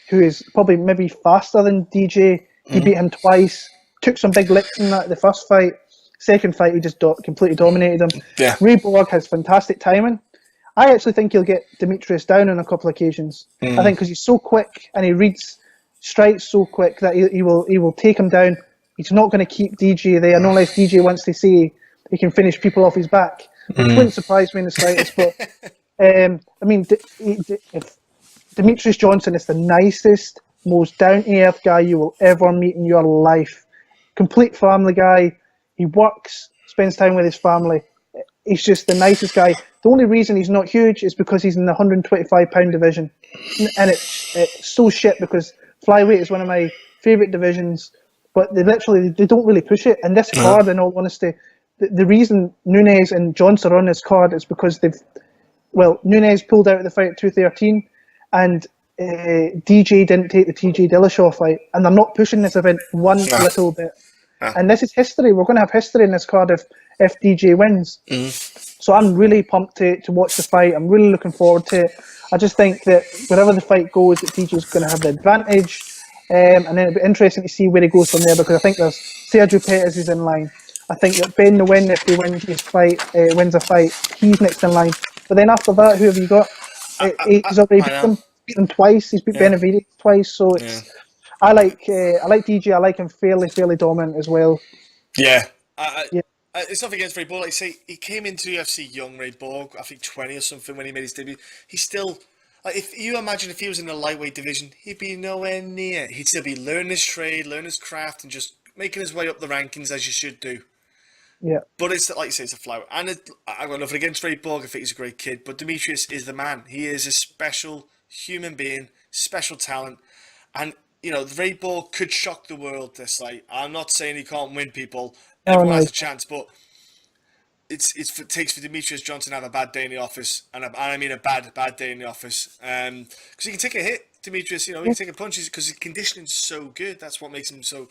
[SPEAKER 2] who is probably maybe faster than DJ. He beat him twice. Took some big licks in the first fight. Second fight, he just completely dominated him.
[SPEAKER 1] Yeah.
[SPEAKER 2] Ray Borg has fantastic timing. I actually think he'll get Demetrius down on a couple of occasions. I think because he's so quick and he reads strikes so quick that he will take him down. He's not going to keep DJ there unless DJ wants to see he can finish people off his back, which wouldn't surprise me in the slightest. But if Demetrius Johnson is the nicest, most down-to-earth guy you will ever meet in your life. Complete family guy. He works, spends time with his family. He's just the nicest guy. The only reason he's not huge is because he's in the 125-pound division. And it's so shit because flyweight is one of my favourite divisions, but they don't really push it. And this card, in all honesty, the reason Nunes and Johnson are on this card is because Nunes pulled out of the fight at 213, and DJ didn't take the TJ Dillashaw fight, and they're not pushing this event one little bit. And this is history. We're going to have history in this card if DJ wins. So I'm really pumped to watch the fight. I'm really looking forward to it. I just think that wherever the fight goes, that DJ's going to have the advantage. And then it'll be interesting to see where he goes from there, because I think there's Sergio Pettis is in line. I think that Ben Nguyen, if he wins a fight, he's next in line. But then after that, who have you got? He's already beat them twice. He's beat Benavidez twice. So it's I like DJ. I like him fairly dominant as well.
[SPEAKER 1] Yeah. It's nothing against Ray Borg. Like I say, he came into UFC young, Ray Borg, I think 20 or something when he made his debut. He's still, if you imagine if he was in the lightweight division, he'd be nowhere near. He'd still be learning his trade, learning his craft, and just making his way up the rankings as you should do.
[SPEAKER 2] Yeah.
[SPEAKER 1] But it's like you say, it's a flower. And I've got nothing against Ray Borg. I think he's a great kid. But Demetrius is the man. He is a special human being, special talent. And, Ray Borg could shock the world this night. I'm not saying he can't win people. Everyone has a chance, but it takes for Demetrius Johnson to have a bad day in the office, and I mean a bad day in the office, because he can take a hit. Demetrius, he can take a punch because his conditioning's so good. That's what makes him so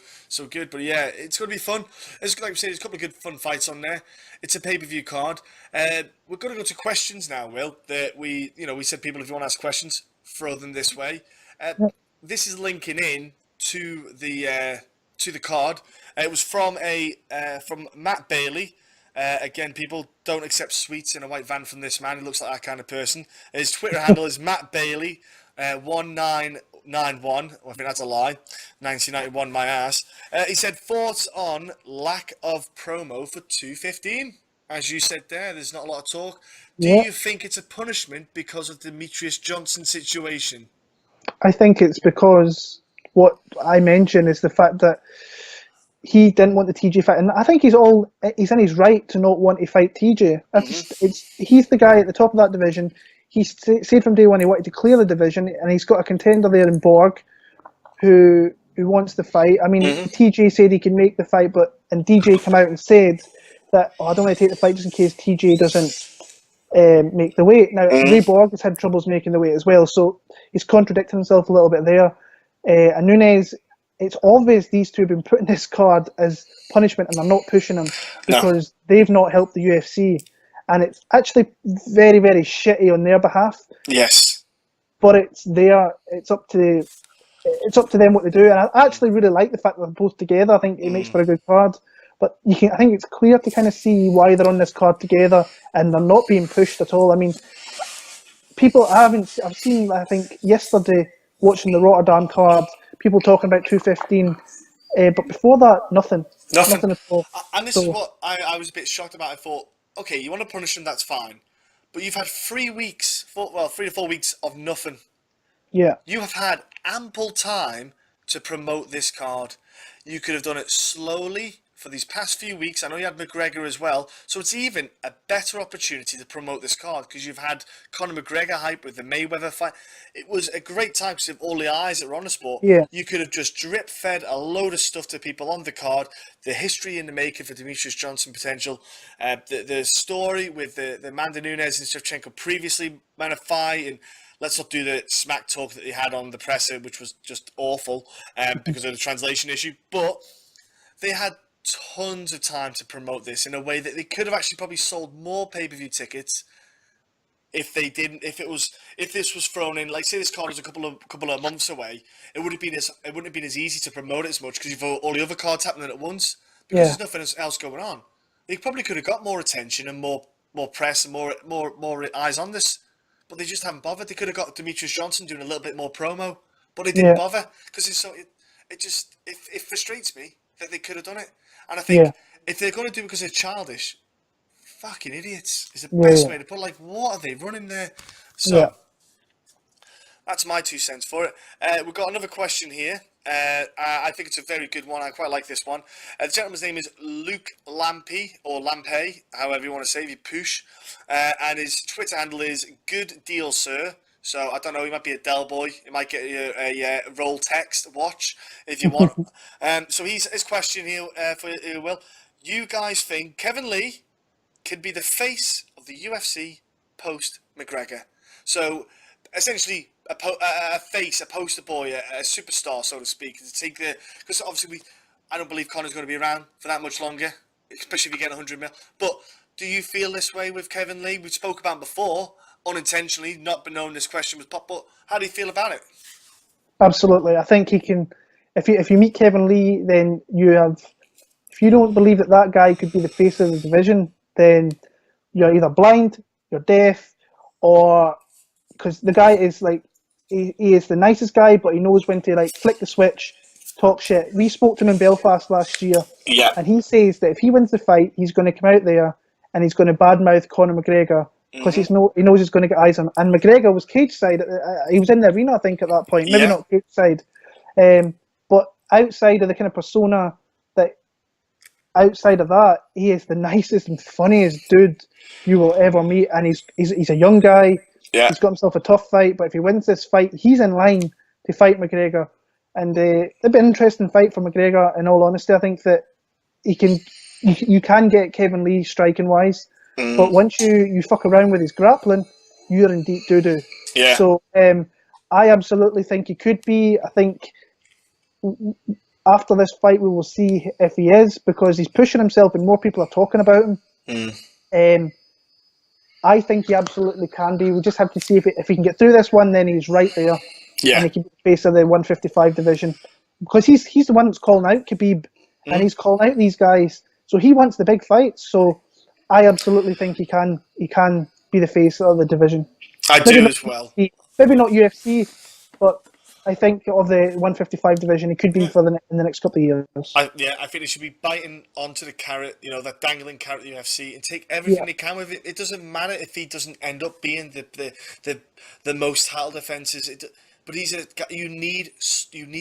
[SPEAKER 1] good. But yeah, it's going to be fun. It's like we said, there's a couple of good fun fights on there. It's a pay-per-view card. We're going to go to questions now, Will. That we said people, if you want to ask questions, throw them this way. This is linking in to the card. It was from Matt Bailey. Again, people don't accept sweets in a white van from this man. He looks like that kind of person. His Twitter handle is Matt Bailey. 1991. I think that's a lie. 1991, my ass. He said thoughts on lack of promo for 215. As you said there's not a lot of talk. Do
[SPEAKER 2] Yeah.
[SPEAKER 1] you think it's a punishment because of Demetrius Johnson situation?
[SPEAKER 2] I think it's because what I mentioned is the fact that he didn't want the TJ fight, and I think he's in his right to not want to fight TJ. He's the guy at the top of that division. He said from day one he wanted to clear the division, and he's got a contender there in Borg, who wants the fight. I mean, TJ said he can make the fight, and DJ came out and said that I don't want to take the fight just in case TJ doesn't make the weight. Now Ray Borg has had troubles making the weight as well, so he's contradicting himself a little bit there. And Nunes, it's obvious these two have been put in this card as punishment, and they're not pushing him because they've not helped the UFC, and it's actually very, very shitty on their behalf.
[SPEAKER 1] Yes,
[SPEAKER 2] but it's up to them what they do, and I actually really like the fact that they're both together. I think it makes for a good card. But I think it's clear to kind of see why they're on this card together, and they're not being pushed at all. I mean, I've seen, I think, yesterday, watching the Rotterdam card, people talking about 215, but before that, nothing at all.
[SPEAKER 1] And this is what I was a bit shocked about. I thought, okay, you want to punish them, that's fine, but you've had 3 to 4 weeks of nothing.
[SPEAKER 2] Yeah.
[SPEAKER 1] You have had ample time to promote this card. You could have done it slowly for these past few weeks. I know you had McGregor as well, so it's even a better opportunity to promote this card because you've had Conor McGregor hype with the Mayweather fight. It was a great time because of all the eyes that were on the sport.
[SPEAKER 2] Yeah.
[SPEAKER 1] You could have just drip fed a load of stuff to people on the card, the history in the making for Demetrius Johnson potential, the story with the Amanda Nunes and Shevchenko previously man a fight, and let's not do the smack talk that they had on the presser, which was just awful because of the translation issue. But they had tons of time to promote this in a way that they could have actually probably sold more pay-per-view tickets if this was thrown in. Like, say this card was a couple of months away, it wouldn't have been as easy to promote it as much because you've all the other cards happening at once because there's nothing else going on. They probably could have got more attention and more press and more eyes on this. But they just haven't bothered. They could have got Demetrius Johnson doing a little bit more promo, but they didn't bother because it frustrates me that they could have done it. And I think if they're going to do it because they're childish, fucking idiots is the best way to put it. Like, what are they running there? So that's my 2 cents for it. We've got another question here. I think it's a very good one. I quite like this one. The gentleman's name is Luke Lampy, or Lampe, however you want to say it, you push. And his Twitter handle is Good Deal Sir. So, I don't know, he might be a Dell boy. He might get a roll text watch if you want. So, his question here for you, Will. You guys think Kevin Lee could be the face of the UFC post-McGregor? So, essentially, a face, a poster boy, a superstar, so to speak. Because obviously I don't believe Conor's going to be around for that much longer, especially if you get 100 mil. But do you feel this way with Kevin Lee? We spoke about him before, unintentionally, not been known this question was popped. But how do you feel about it?
[SPEAKER 2] Absolutely, I think he can. If you meet Kevin Lee, then if you don't believe that guy could be the face of the division, then you're either blind, you're deaf, or because the guy is like. He is the nicest guy, but he knows when to like flick the switch, talk shit. We spoke to him in Belfast last year, and he says that if he wins the fight, he's going to come out there and he's going to badmouth Conor McGregor because he knows he's going to get eyes on him. And McGregor was cage side. He was in the arena, I think, at that point. Maybe not cage side, but outside of the kind of persona outside of that, he is the nicest and funniest dude you will ever meet, and he's a young guy. Yeah. He's got himself a tough fight, but if he wins this fight, he's in line to fight McGregor. And it'd be an interesting fight for McGregor, in all honesty. I think that you can get Kevin Lee striking wise, but once you fuck around with his grappling, you're in deep doo-doo. Yeah. So I absolutely think he could be. I think after this fight, we will see if he is, because he's pushing himself and more people are talking about him. I think he absolutely can be. We just have to see if he can get through this one, then he's right there. Yeah. And he can be the face of the 155 division. Because he's the one that's calling out Khabib, and he's calling out these guys. So he wants the big fights. So I absolutely think he can be the face of the division.
[SPEAKER 1] I do as well.
[SPEAKER 2] maybe not UFC, but I think of the 155 division, he could be for in the next couple of years.
[SPEAKER 1] I think they should be biting onto the carrot, that dangling carrot of the UFC, and take everything they can with it. It doesn't matter if he doesn't end up being the most title defenses. But you need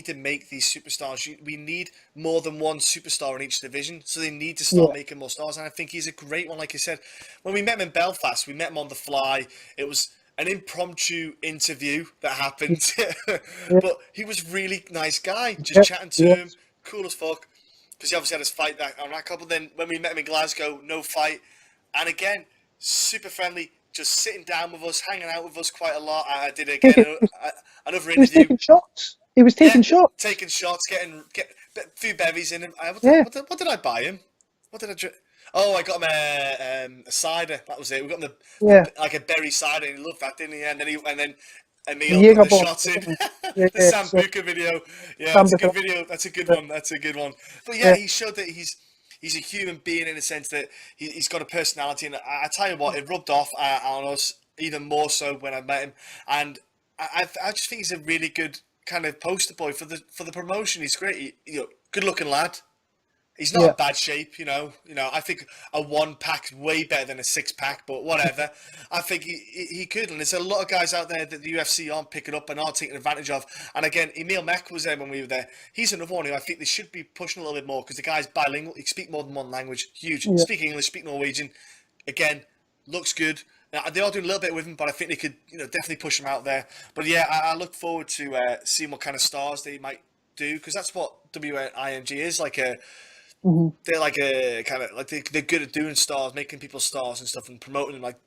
[SPEAKER 1] to make these superstars. We need more than one superstar in each division, so they need to start making more stars. And I think he's a great one. Like I said, when we met him in Belfast, we met him on the fly. It was an impromptu interview that happened, but he was really nice guy. Just chatting to him, cool as fuck. Because he obviously had his fight on that couple. Then when we met him in Glasgow, no fight, and again, super friendly. Just sitting down with us, hanging out with us quite a lot. I did again another interview.
[SPEAKER 2] He was taking shots. He was taking shots.
[SPEAKER 1] Taking shots, getting a few bevies in him. What did I buy him? What did I drink? Oh, I got him a cider. That was it. We got him like a berry cider. And he loved that, didn't he? And then Emil put the shots in. The Sambuca video. Yeah, that's a good video. That's a good one. That's a good one. But yeah, he showed that he's a human being in a sense that he's got a personality, and I tell you what, it rubbed off on us even more so when I met him, and I just think he's a really good kind of poster boy for the promotion. He's great, good looking lad. He's not in bad shape, I think a 1-pack's way better than a 6-pack, but whatever. I think he could, and there's a lot of guys out there that the UFC aren't picking up and aren't taking advantage of. And again, Emil Mek was there when we were there. He's another one who I think they should be pushing a little bit more, because the guy's bilingual. He can speak more than one language. Huge. Yeah. Speak English, speak Norwegian. Again, looks good. Now, they are doing a little bit with him, but I think they could, definitely push him out there. But yeah, I look forward to seeing what kind of stars they might do, because that's what WIMG is, like a... Mm-hmm. They're like a kind of like they're good at doing stars, making people stars and stuff, and promoting them. Like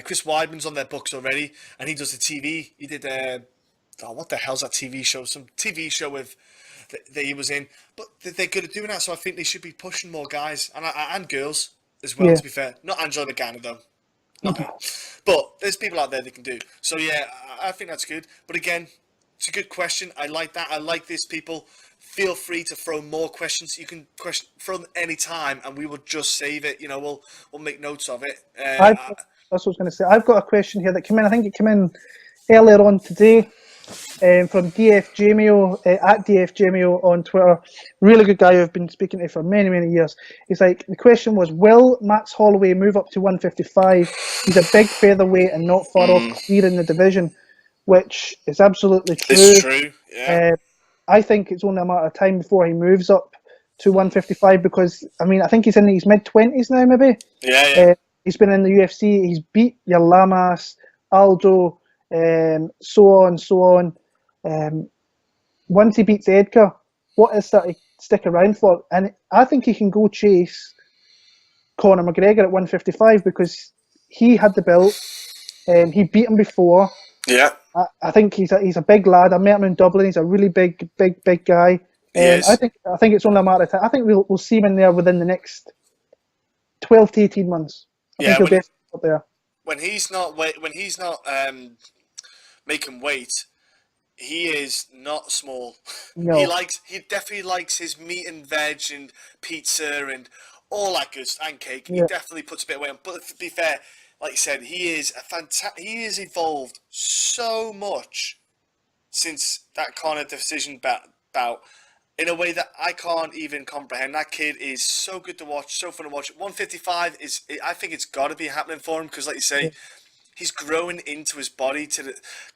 [SPEAKER 1] Chris Weidman's on their books already, and he does the TV. He did what the hell's that TV show? Some TV show with that he was in. But they're good at doing that, so I think they should be pushing more guys and girls as well. Yeah. To be fair, not Angela Magana though. Okay. But there's people out there that can do. So yeah, I think that's good. But again, it's a good question. I like that. I like these people. Feel free to throw more questions. You can throw them any time, and we will just save it. We'll make notes of it.
[SPEAKER 2] That's what I was going to say. I've got a question here that came in. I think it came in earlier on today from DF Jamio at DF Jamio on Twitter. Really good guy who I've been speaking to for many, many years. He's like, the question was, will Max Holloway move up to 155? He's a big featherweight and not far off clear in the division, which is absolutely true.
[SPEAKER 1] It's true, yeah.
[SPEAKER 2] I think it's only a matter of time before he moves up to 155, because, I think he's in his mid-20s now, maybe.
[SPEAKER 1] Yeah.
[SPEAKER 2] He's been in the UFC. He's beat your Lamas, Aldo, so on. Once he beats Edgar, what is that to stick around for? And I think he can go chase Conor McGregor at 155, because he had the belt. He beat him before.
[SPEAKER 1] Yeah.
[SPEAKER 2] I think he's a big lad. I met him in Dublin. He's a really big guy. I think it's only a matter of time. I think we'll see him in there within the next 12 to 18 months. I think he'll be up there.
[SPEAKER 1] When he's not making weight, he is not small. No. He definitely likes his meat and veg and pizza and all that good stuff, and cake. Yeah. He definitely puts a bit of weight on. But to be fair, like you said, he has evolved so much since that Conor decision bout in a way that I can't even comprehend. That kid is so good to watch, so fun to watch. 155 I think it's got to be happening for him, because like you say, he's growing into his body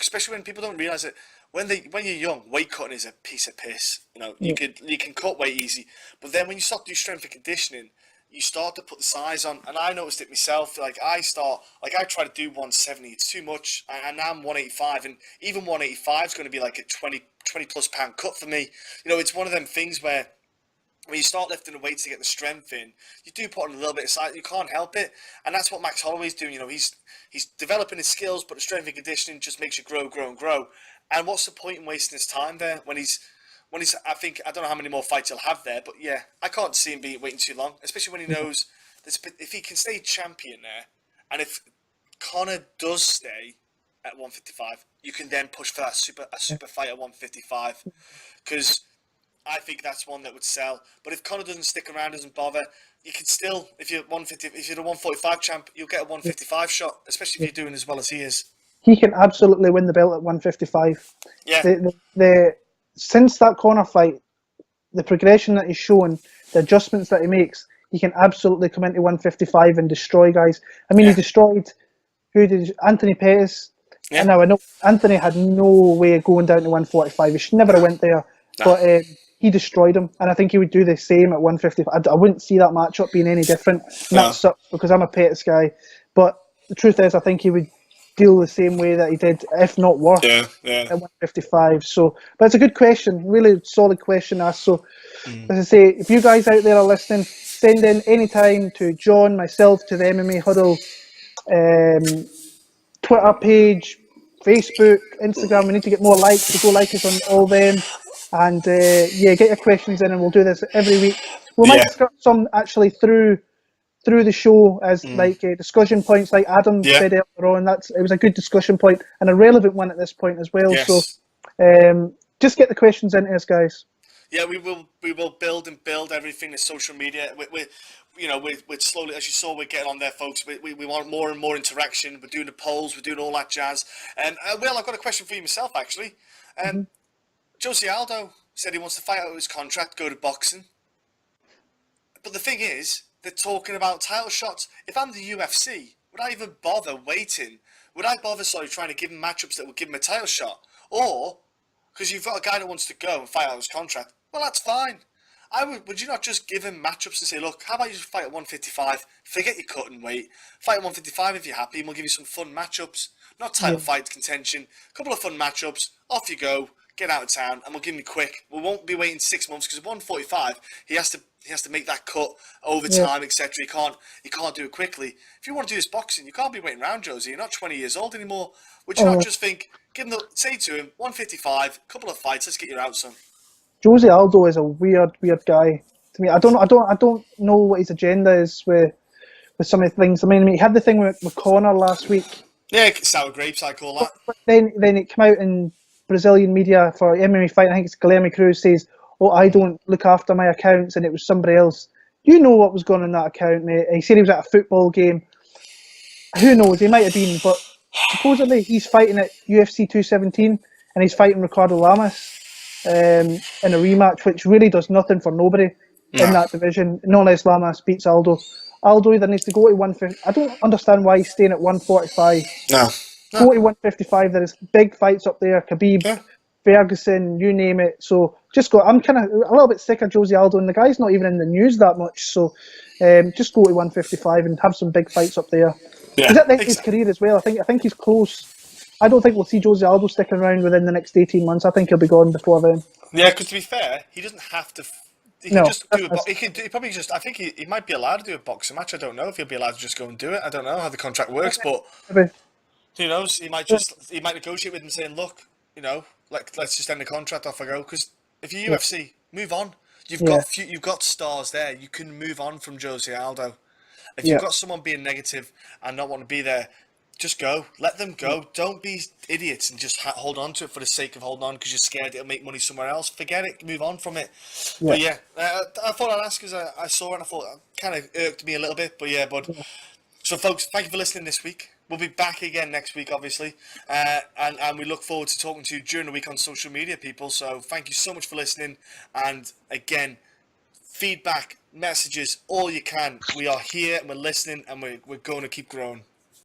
[SPEAKER 1] especially when people don't realize it. When you're young, weight cutting is a piece of piss. You can cut weight easy, but then when you start to do strength and conditioning, you start to put the size on, and I noticed it myself. I try to do 170. It's too much, and now I'm 185, and even 185 is going to be like a 20 plus pound cut for me. It's one of them things where when you start lifting the weights to get the strength in, you do put on a little bit of size. You can't help it, and that's what Max Holloway's doing. He's developing his skills, but the strength and conditioning just makes you grow. And what's the point in wasting his time there when he's I don't know how many more fights he'll have there, but yeah, I can't see him waiting too long, especially when he knows if he can stay champion there, and if Conor does stay at 155, you can then push for a super fight at 155, because I think that's one that would sell. But if Conor doesn't stick around, doesn't bother, you can still, if you're the 145 champ, you'll get a 155 shot, especially if you're doing as well as he is.
[SPEAKER 2] he can absolutely win the belt at 155.
[SPEAKER 1] Yeah.
[SPEAKER 2] Since that Conor fight, the progression that he's shown, the adjustments that he makes, he can absolutely come into 155 and destroy guys. I mean, he destroyed Anthony Pettis.
[SPEAKER 1] Yeah.
[SPEAKER 2] And now I know Anthony had no way of going down to 145. He should never have went there. But he destroyed him, and I think he would do the same at 155. I wouldn't see that matchup being any different. And that sucks because I'm a Pettis guy. But the truth is, I think he would deal the same way that he did, if not worse, at 155. So, but it's a good question, really solid question asked. So, as I say, if you guys out there are listening, send in anytime to John, myself, to the MMA Huddle Twitter page, Facebook, Instagram. We need to get more likes, so go like us on all them. And get your questions in, and we'll do this every week. We might discuss some actually through the show as discussion points, like Adam said earlier on. It was a good discussion point and a relevant one at this point as well. So just get the questions into us, guys.
[SPEAKER 1] Yeah, we will build everything in social media. We're slowly, as you saw, we're getting on there, folks. We want more and more interaction. We're doing the polls, we're doing all that jazz. And Will, I've got a question for you myself, actually. Jose Aldo said he wants to fight out his contract, go to boxing. But the thing is, they're talking about title shots. If I'm the UFC, would I even bother waiting? Would I bother trying to give him matchups that would give him a title shot? Or, because you've got a guy that wants to go and fight out his contract, well, that's fine. Would you not just give him matchups and say, look, how about you fight at 155, forget your cutting weight, fight at 155 if you're happy, and we'll give you some fun matchups. Not title fight contention, a couple of fun matchups, off you go, get out of town, and we'll give him quick. We won't be waiting 6 months, because at 145, he has to make that cut over time, etc. He can't do it quickly. If you want to do this boxing, you can't be waiting around, Josie. You're not 20 years old anymore. Would you not just think, say to him, 155, couple of fights, let's get you out, son.
[SPEAKER 2] Jose Aldo is a weird guy to me. I don't know what his agenda is with some of the things. I mean, he had the thing with Conor last week.
[SPEAKER 1] Yeah, sour grapes, I call that.
[SPEAKER 2] But then it came out in Brazilian media for MMA fight. I think it's Guilherme Cruz says, "Oh, I don't look after my accounts," and it was somebody else. You know what was going on in that account, mate? He said he was at a football game. Who knows? He might have been, but supposedly he's fighting at UFC 217, and he's fighting Ricardo Lamas in a rematch, which really does nothing for nobody in that division. Not unless Lamas beats Aldo. Aldo either needs to go to 150. I don't understand why he's staying at 145.
[SPEAKER 1] No.
[SPEAKER 2] Go to 155. There is big fights up there. Khabib, Ferguson, you name it. So just go. I'm kind of a little bit sick of Jose Aldo, and the guy's not even in the news that much. So just go to 155 and have some big fights up there. He's at the end of his career as well. I think he's close. I don't think we'll see Jose Aldo sticking around within the next 18 months. I think he'll be gone before then.
[SPEAKER 1] Yeah, because to be fair, he doesn't have to. He can just do he probably just. I think he might be allowed to do a boxing match. I don't know if he'll be allowed to just go and do it. I don't know how the contract works, but who knows? He might negotiate with him saying, "Look, let's just end the contract. Off I go." Because if you're UFC, move on. You've got stars there. You can move on from Jose Aldo. If you've got someone being negative and not want to be there, just go. Let them go. Don't be idiots and just hold on to it for the sake of holding on because you're scared it'll make money somewhere else. Forget it. Move on from it. But I thought I'd ask because I saw it and I thought it kind of irked me a little bit. But so folks, thank you for listening this week. We'll be back again next week, obviously. And we look forward to talking to you during the week on social media, people. So thank you so much for listening. And again, feedback, messages, all you can. We are here and we're listening and we're going to keep growing.